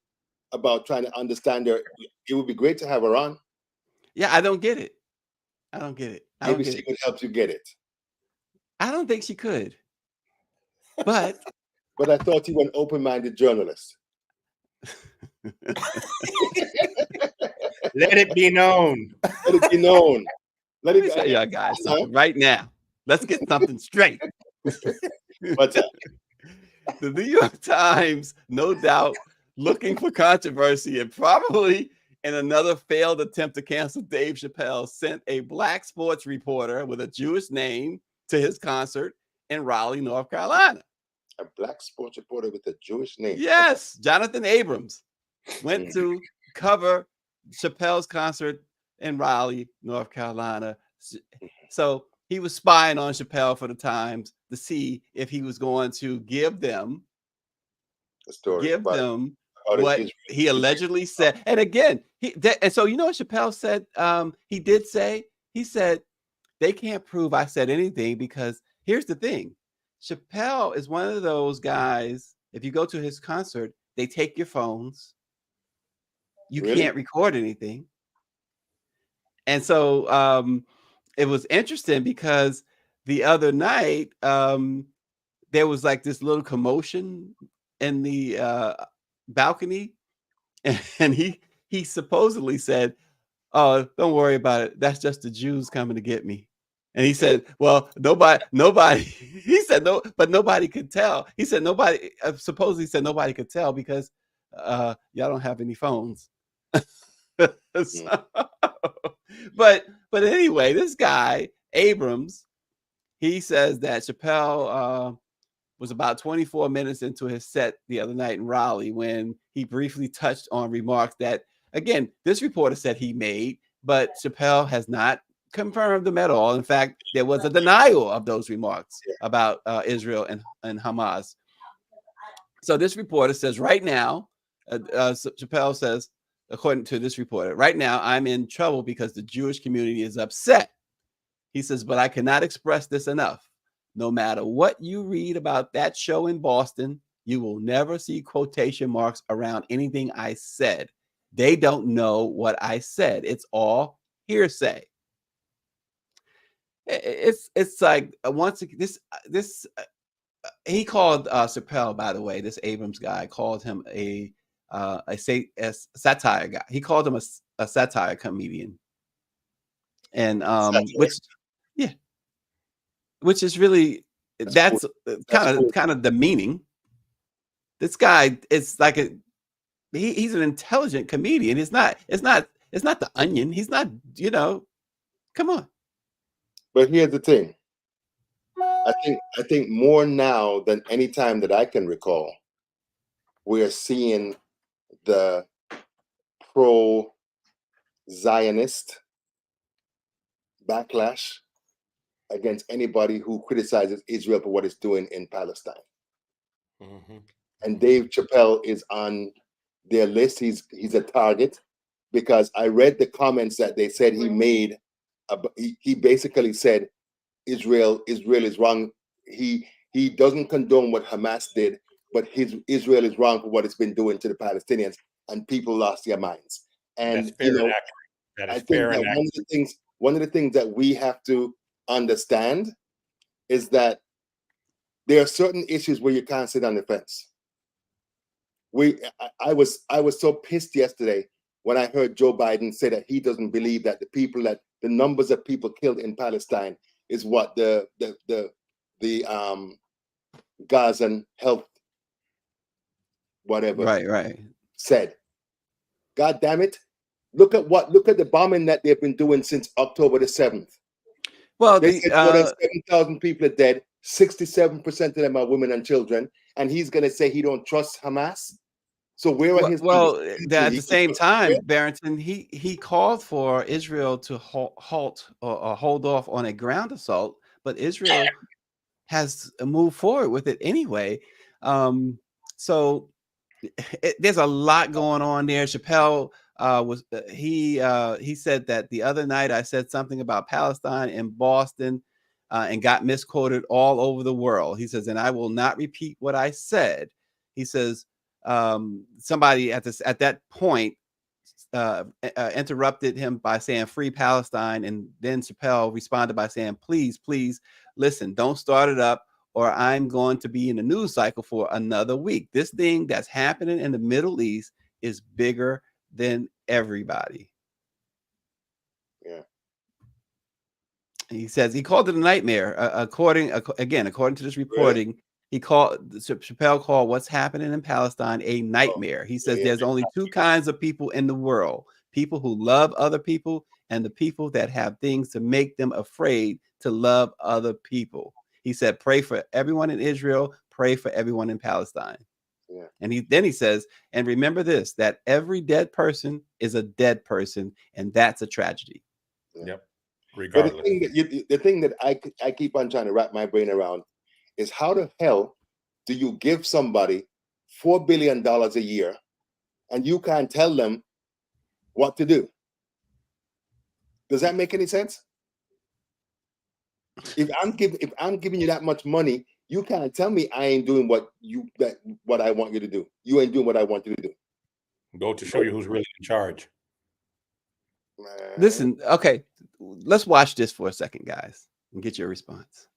about trying to understand her, it would be great to have her on.
Yeah, I don't get it.
Maybe she could help you get it.
I don't think she could. But
I thought you were an open-minded journalist.
Let it be known.
Let it be known.
Let me tell y'all guys something right now. Let's get something straight.
What's up?
The New York Times, no doubt, looking for controversy and probably in another failed attempt to cancel Dave Chappelle, sent a black sports reporter with a Jewish name to his concert in Raleigh, North Carolina.
A black sports reporter with a Jewish name?
Yes, Jonathan Abrams went to cover Chappelle's concert in Raleigh, North Carolina. So he was spying on Chappelle for the Times to see if he was going to give them what he allegedly said. And again, and so you know what Chappelle said? He said they can't prove I said anything because here's the thing. Chappelle is one of those guys, if you go to his concert, they take your phones. You can't record anything. And so it was interesting because the other night there was like this little commotion in the balcony, and he supposedly said, "Oh, don't worry about it. That's just the Jews coming to get me." And he said, "Well, nobody." He said, "No, but nobody could tell." He said, "Nobody." Supposedly said nobody could tell because y'all don't have any phones. So, but anyway, this guy Abrams, he says that Chappelle was about 24 minutes into his set the other night in Raleigh when he briefly touched on remarks that, again, this reporter said he made, but Chappelle has not confirmed them at all. In fact, there was a denial of those remarks about Israel and Hamas. So this reporter says right now, Chappelle says, according to this reporter, right now I'm in trouble because the Jewish community is upset. He says, but I cannot express this enough. No matter what you read about that show in Boston, you will never see quotation marks around anything I said. They don't know what I said. It's all hearsay. It's like once this he called Chappelle, by the way, this Abrams guy called him a satire guy. He called him a satire comedian, and which is really that's kind of demeaning. This guy is like he's an intelligent comedian. It's not the Onion. He's not, come on.
But here's the thing. I think more now than any time that I can recall, we're seeing the pro-Zionist backlash against anybody who criticizes Israel for what it's doing in Palestine. Mm-hmm. And Dave Chappelle is on their list. He's a target because I read the comments that they said he made. He basically said Israel is wrong. He doesn't condone what Hamas did, but Israel is wrong for what it's been doing to the Palestinians, and people lost their minds. And
that's fair and accurate. That is fair and accurate.
One of the things that we have to understand is that there are certain issues where you can't sit on the fence. I was so pissed yesterday when I heard Joe Biden say that he doesn't believe that the numbers of people killed in Palestine is what the Gazan health whatever
right
said. God damn it. Look at the bombing that they've been doing since October the 7th.
Well,
they said more than 7,000 people are dead. 67% of them are women and children. And he's going to say he don't trust Hamas. So where are his?
Well, at the same time, Barrington, he called for Israel to halt or hold off on a ground assault, but Israel has moved forward with it anyway. So there's a lot going on there. Chappelle he said that the other night I said something about Palestine in Boston and got misquoted all over the world. He says, and I will not repeat what I said. He says, somebody at that point interrupted him by saying free Palestine, and then Chappelle responded by saying, please listen, don't start it up or I'm going to be in the news cycle for another week. This thing that's happening in the Middle East is bigger than everybody.
Yeah.
He says he called it a nightmare. According to this reporting, really? Chappelle called what's happening in Palestine a nightmare. He says there's only two kinds of people in the world: people who love other people and the people that have things to make them afraid to love other people. He said, pray for everyone in Israel, pray for everyone in Palestine. Yeah. And he says, and remember this, that every dead person is a dead person, and that's a tragedy.
Yeah. Yep. Regardless. But the thing that I keep on trying to wrap my brain around is how the hell do you give somebody $4 billion a year and you can't tell them what to do? Does that make any sense? If I'm giving you that much money, you can't tell me I ain't doing what I want you to do. You ain't doing what I want you to do.
Go to show you who's really in charge.
Listen, okay, let's watch this for a second, guys, and get your response.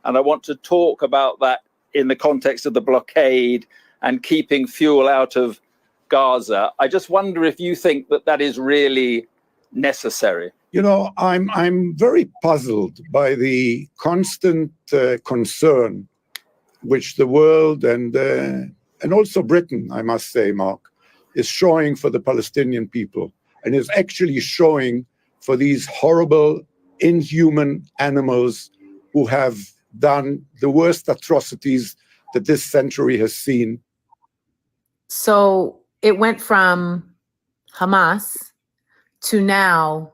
And I want to talk about that in the context of the blockade and keeping fuel out of Gaza. I just wonder if you think that is really necessary.
You know, I'm very puzzled by the constant concern which the world and also Britain, I must say, Mark, is showing for the Palestinian people, and is actually showing for these horrible, inhuman animals who have done the worst atrocities that this century has seen.
So it went from Hamas to now,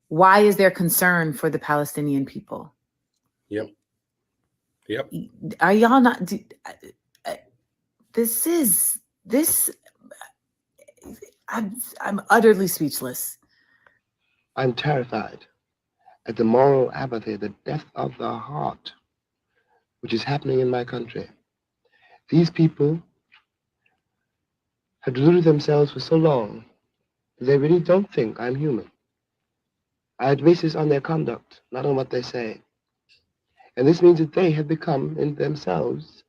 why is there concern for the Palestinian people?
Yep. Yep.
Are y'all not? This. I'm utterly speechless.
I'm terrified at the moral apathy, the death of the heart, which is happening in my country. These people have deluded themselves for so long that they really don't think I'm human. I base this on their conduct, not on what they say. And this means that they have become, in themselves,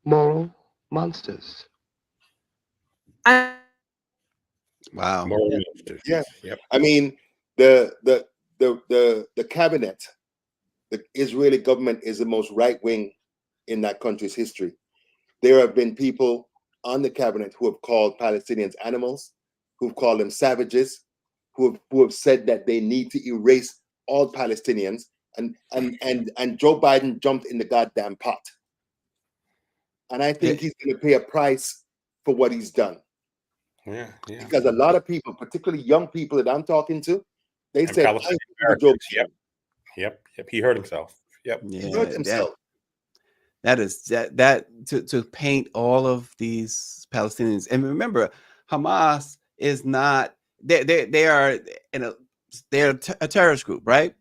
moral monsters.
Wow.
Moral
Yeah.
monsters.
Yeah.
Yep.
I mean, the cabinet, the Israeli government is the most right wing in that country's history. There have been people on the cabinet who have called Palestinians animals, who've called them savages, who have said that they need to erase all Palestinians, and Joe Biden jumped in the goddamn pot. And I think he's going to pay a price for what he's done.
Yeah, yeah.
Because a lot of people, particularly young people that I'm talking to, they
And
said,
Palestinian
I'm Joe Biden.
Yep. He hurt himself. Yep.
He hurt himself.
That is to paint all of these Palestinians. And remember, Hamas is not they're a terrorist group, right?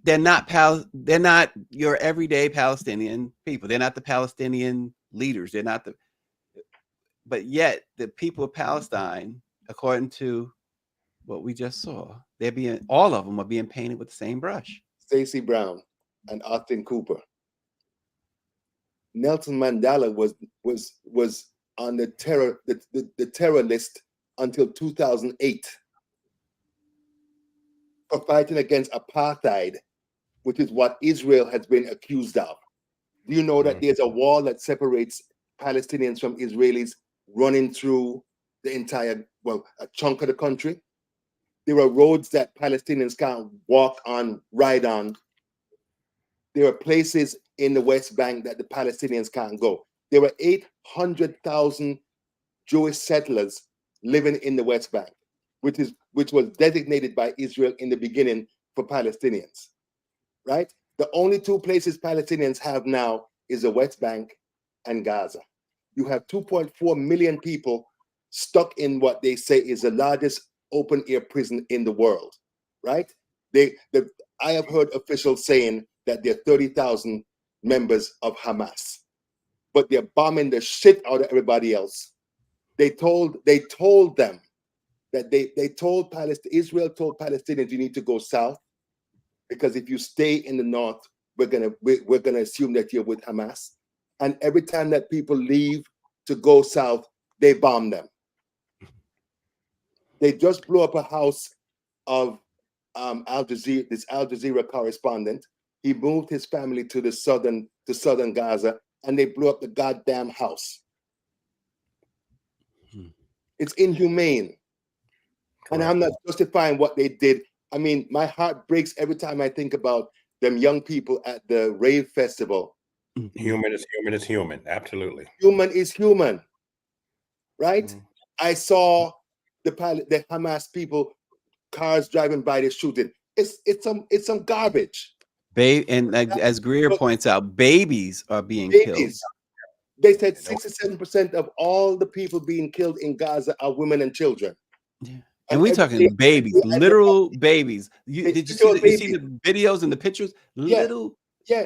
They're not your everyday Palestinian people. They're not the Palestinian leaders. They're not but yet the people of Palestine, according to what we just saw, all of them are being painted with the same brush.
Stacey Brown and Austin Cooper. Nelson Mandela was on the terror list until 2008 for fighting against apartheid, which is what Israel has been accused of. Do you know that there's a wall that separates Palestinians from Israelis running through the entire, a chunk of the country? There are roads that Palestinians can't walk on, ride on. There are places in the West Bank that the Palestinians can't go. There were 800,000 Jewish settlers living in the West Bank, which was designated by Israel in the beginning for Palestinians, right? The only two places Palestinians have now is the West Bank and Gaza. You have 2.4 million people stuck in what they say is the largest open-air prison in the world, right? I have heard officials saying that there are 30,000 members of Hamas, but they're bombing the shit out of everybody else. They told them that Israel told Palestinians, you need to go south, because if you stay in the north, we're gonna assume that you're with Hamas. And every time that people leave to go south, they bomb them. They just blew up a house of Al Jazeera correspondent. He moved his family to southern Gaza, and they blew up the goddamn house. It's inhumane. And I'm not justifying what they did. I mean, my heart breaks every time I think about them young people at the rave festival.
Human is human is human. Absolutely.
Human is human, right? I saw the Hamas people, cars driving by, they're shooting. It's some garbage.
And as Greer points out, babies are being killed.
They said 67% of all the people being killed in Gaza are women and children.
Yeah. And we're talking babies, literal babies. Did you see the videos and the pictures? Little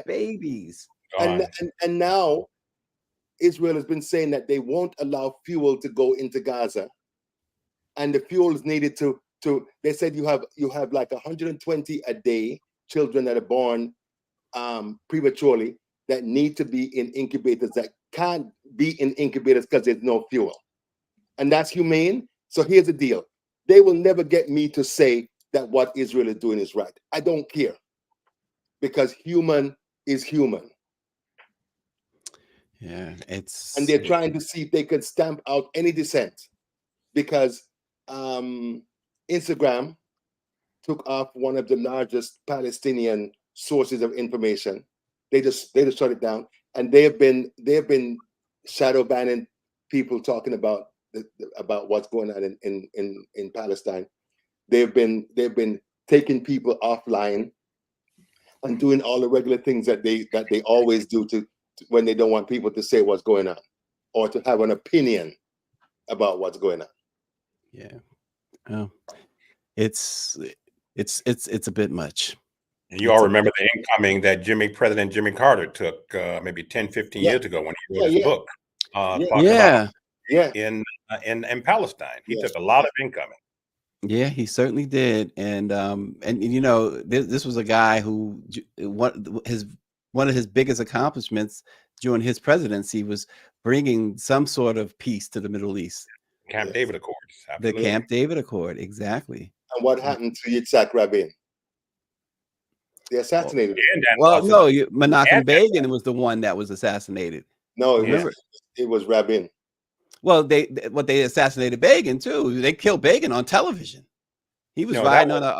babies.
And now Israel has been saying that they won't allow fuel to go into Gaza. And the fuel is needed to they said you have like 120 a day children that are born prematurely that need to be in incubators that can't be in incubators because there's no fuel. And that's humane. So here's the deal. They will never get me to say that what Israel is doing is right. I don't care, because human is human.
Yeah,
and they're trying to see if they can stamp out any dissent, because Instagram took off one of the largest Palestinian sources of information. They just shut it down, and they've been shadow banning people talking about what's going on in Palestine. They've been taking people offline. and doing all the regular things that they always do to when they don't want people to say what's going on or to have an opinion about what's going on.
Yeah. It's a bit much.
And you all remember the incoming that President Jimmy Carter took maybe 10, 15 years ago when he wrote his book. Talking about in Palestine. He took a lot of incoming.
Yeah, he certainly did. And you know, this was a guy who one of his biggest accomplishments during his presidency was bringing some sort of peace to the Middle East.
Camp David Accords.
Absolutely. The Camp David Accord, exactly.
And what happened to Yitzhak Rabin? They assassinated him.
Well, no, Menachem Begin was the one that was assassinated.
No, it was Rabin.
Well, they assassinated Begin too. They killed Begin on television. He was riding on a.
No.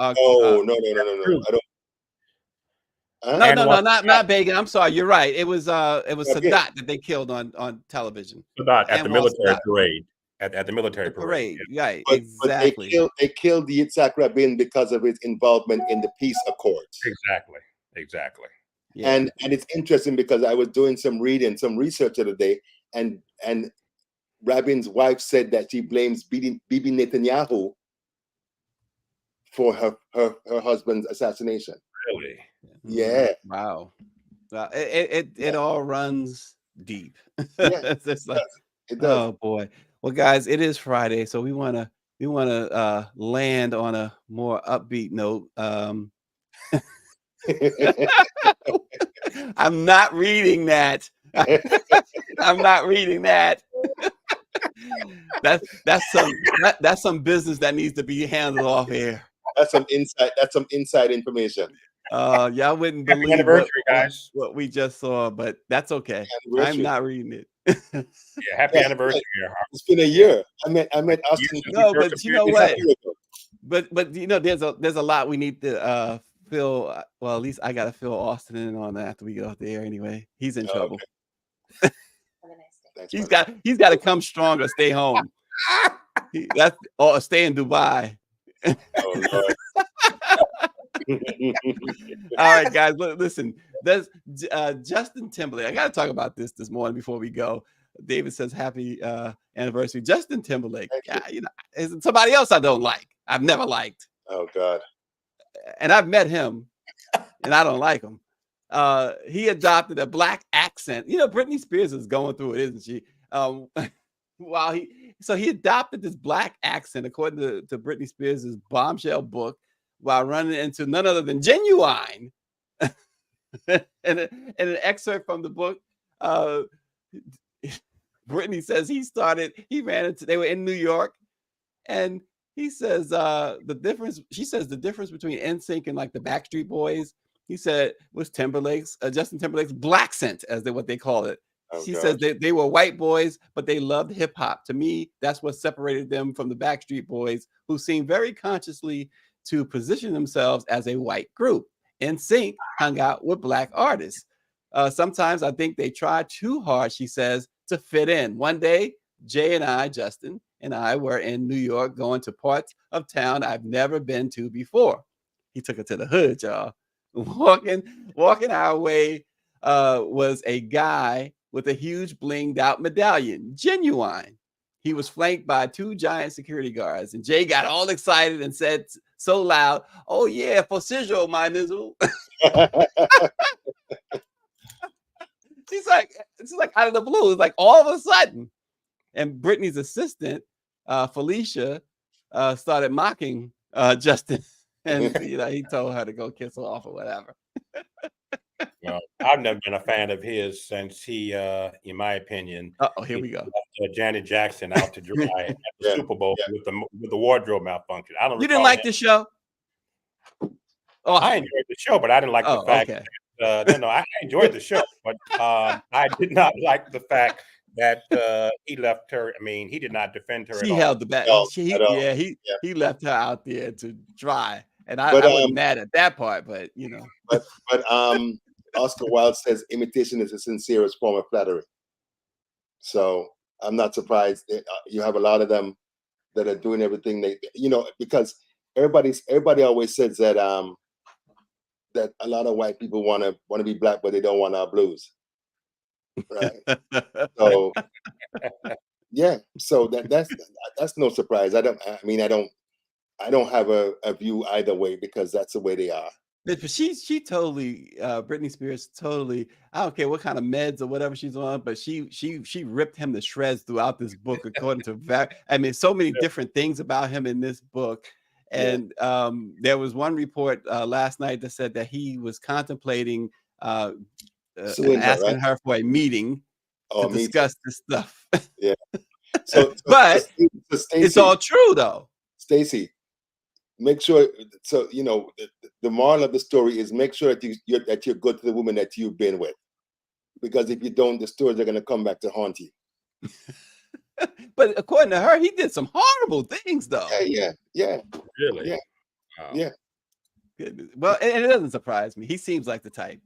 I don't.
Not Begin. I'm sorry, you're right. It was Sadat that they killed on television.
Sadat at the military parade. At the military parade.
Right,
but,
exactly.
But they killed Yitzhak Rabin because of his involvement in the peace accords.
Exactly.
Yeah.
And it's interesting because I was doing some research the other day, and Rabin's wife said that she blames Bibi Netanyahu for her husband's assassination.
Really?
Yeah.
Wow. It all runs deep.
Yeah,
It's just like,
it does.
oh boy. Well, guys, it is Friday, so we wanna land on a more upbeat note. I'm not reading that. I'm not reading that. That's some business that needs to be handled off air.
That's some inside information.
Y'all wouldn't believe what we just saw, but that's okay. I'm not reading it.
Yeah, happy anniversary.
It's been a year. I met Austin.
No, but you know what? But you know, there's a lot we need to fill. Well, at least I gotta fill Austin in on that after we get off the air. Anyway, he's in trouble.
Okay. Thanks,
he's got to come strong or stay home. Or stay in Dubai.
Oh, Lord.
All right, guys. Listen, there's Justin Timberlake. I got to talk about this morning before we go. David says happy anniversary, Justin Timberlake. You know, is somebody else I don't like. I've never liked.
Oh God.
And I've met him, and I don't like him. He adopted a black accent. You know, Brittney Spears is going through it, isn't she? He adopted this black accent, according to Brittney Spears' bombshell book, while running into none other than Genuine. and an excerpt from the book, Brittney says they were in New York, and he says the difference between NSYNC and like the Backstreet Boys, he said, was Justin Timberlake's blaccent, as what they call it. She says they were white boys, but they loved hip hop. To me, that's what separated them from the Backstreet Boys, who seemed very consciously to position themselves as a white group. NSYNC hung out with black artists. Sometimes I think they try too hard, she says, to fit in. One day, Justin and I were in New York going to parts of town I've never been to before. He took it to the hood, y'all. Walking our way was a guy with a huge blinged out medallion, Genuine. He was flanked by 2 giant security guards, and Jay got all excited and said so loud, "Oh yeah, for Sigil, my nizzle." It's like out of the blue. It's like all of a sudden. And Brittany's assistant, Felicia, started mocking Justin. And he told her to go kiss her off or whatever.
Well, I've never been a fan of his since he, in my opinion,
here we go.
Left, Janet Jackson out to dry at the Super Bowl with the wardrobe malfunction. I don't.
You didn't like the show?
Oh, I enjoyed the show, but I didn't like the fact.
Okay.
I enjoyed the show, but I did not like the fact that he left her. I mean, he did not defend her.
She
at
held
all.
the back.
No,
He left her out there to dry, and I wasn't mad at that part. But you know,
but Oscar Wilde says imitation is the sincerest form of flattery. So I'm not surprised that you have a lot of them that are doing everything they, because everybody always says that that a lot of white people want to be black, but they don't want our blues, right? So yeah, so that's no surprise. I don't have a view either way because that's the way they are.
But she totally Brittney Spears totally, I don't care what kind of meds or whatever she's on, but she ripped him to shreds throughout this book according to so many different things about him in this book. And there was one report last night that said that he was contemplating asking her for a meeting to discuss this stuff.
Yeah.
But it's all true though.
Stacey, make sure. So the moral of the story is make sure that you're good to the woman that you've been with, because if you don't, the stories are going to come back to haunt you.
But according to her, he did some horrible things though.
Yeah.
Really?
Yeah.
Wow.
Yeah.
Goodness. Well, and it doesn't surprise me. He seems like the type.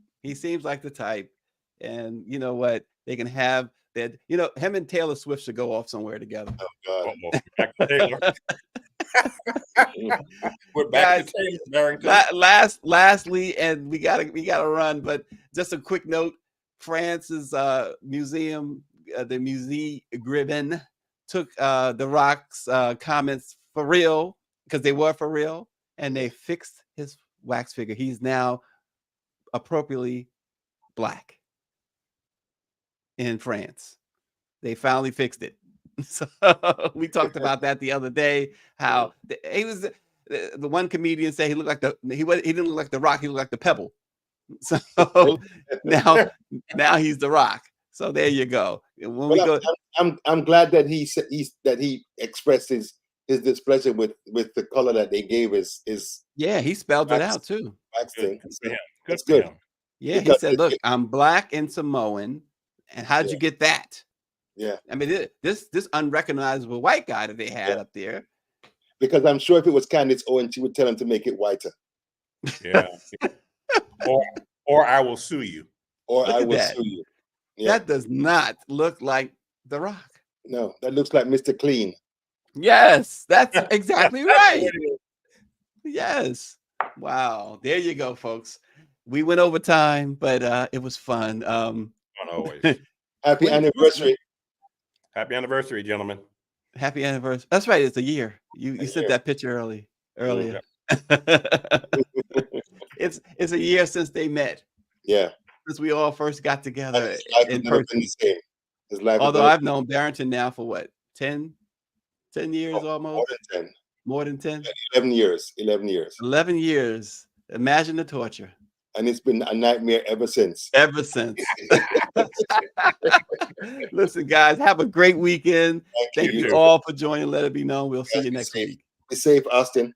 And you know what? They can have that. Him and Taylor Swift should go off somewhere together.
Oh God.
Back to Taylor. We're back to Taylor Barrington.
Lastly, and we gotta run, but just a quick note: France's museum, the Musée Griven, took The Rock's comments for real, because they were for real, and they fixed his wax figure. He's now appropriately black in France. They finally fixed it. So we talked about that the other day. How he was the one comedian said he looked like he didn't look like The Rock, he looked like the Pebble. So now he's The Rock. So there you go.
I'm glad that he expressed his displeasure with the color that they gave his
he spelled it out too.
Good.
That's good.
Yeah, he said, "Look, I'm black and Samoan, and how'd you get that?"
Yeah,
I mean, this unrecognizable white guy that they had up there.
Because I'm sure if it was Candace Owens, she would tell him to make it whiter.
Yeah. or I will sue you.
Or I will sue you. Yeah.
That does not look like The Rock.
No, that looks like Mr. Clean.
Yes, that's exactly right. Yes. Wow. There you go, folks. We went over time, but it was fun.
Fun always.
Happy anniversary.
Happy anniversary, gentlemen.
Happy anniversary. That's right. It's a year. You sent that picture earlier. It's a year since they met.
Yeah.
Since we all first got together in
person.
Although I've known Barrington now for what, 10 years almost? More than 10?
11 years. 11 years.
11 years. Imagine the torture.
And it's been a nightmare ever since.
Listen, guys, have a great weekend. Thank you all for joining. Let it be known. We'll see you next week.
Be safe, Austin.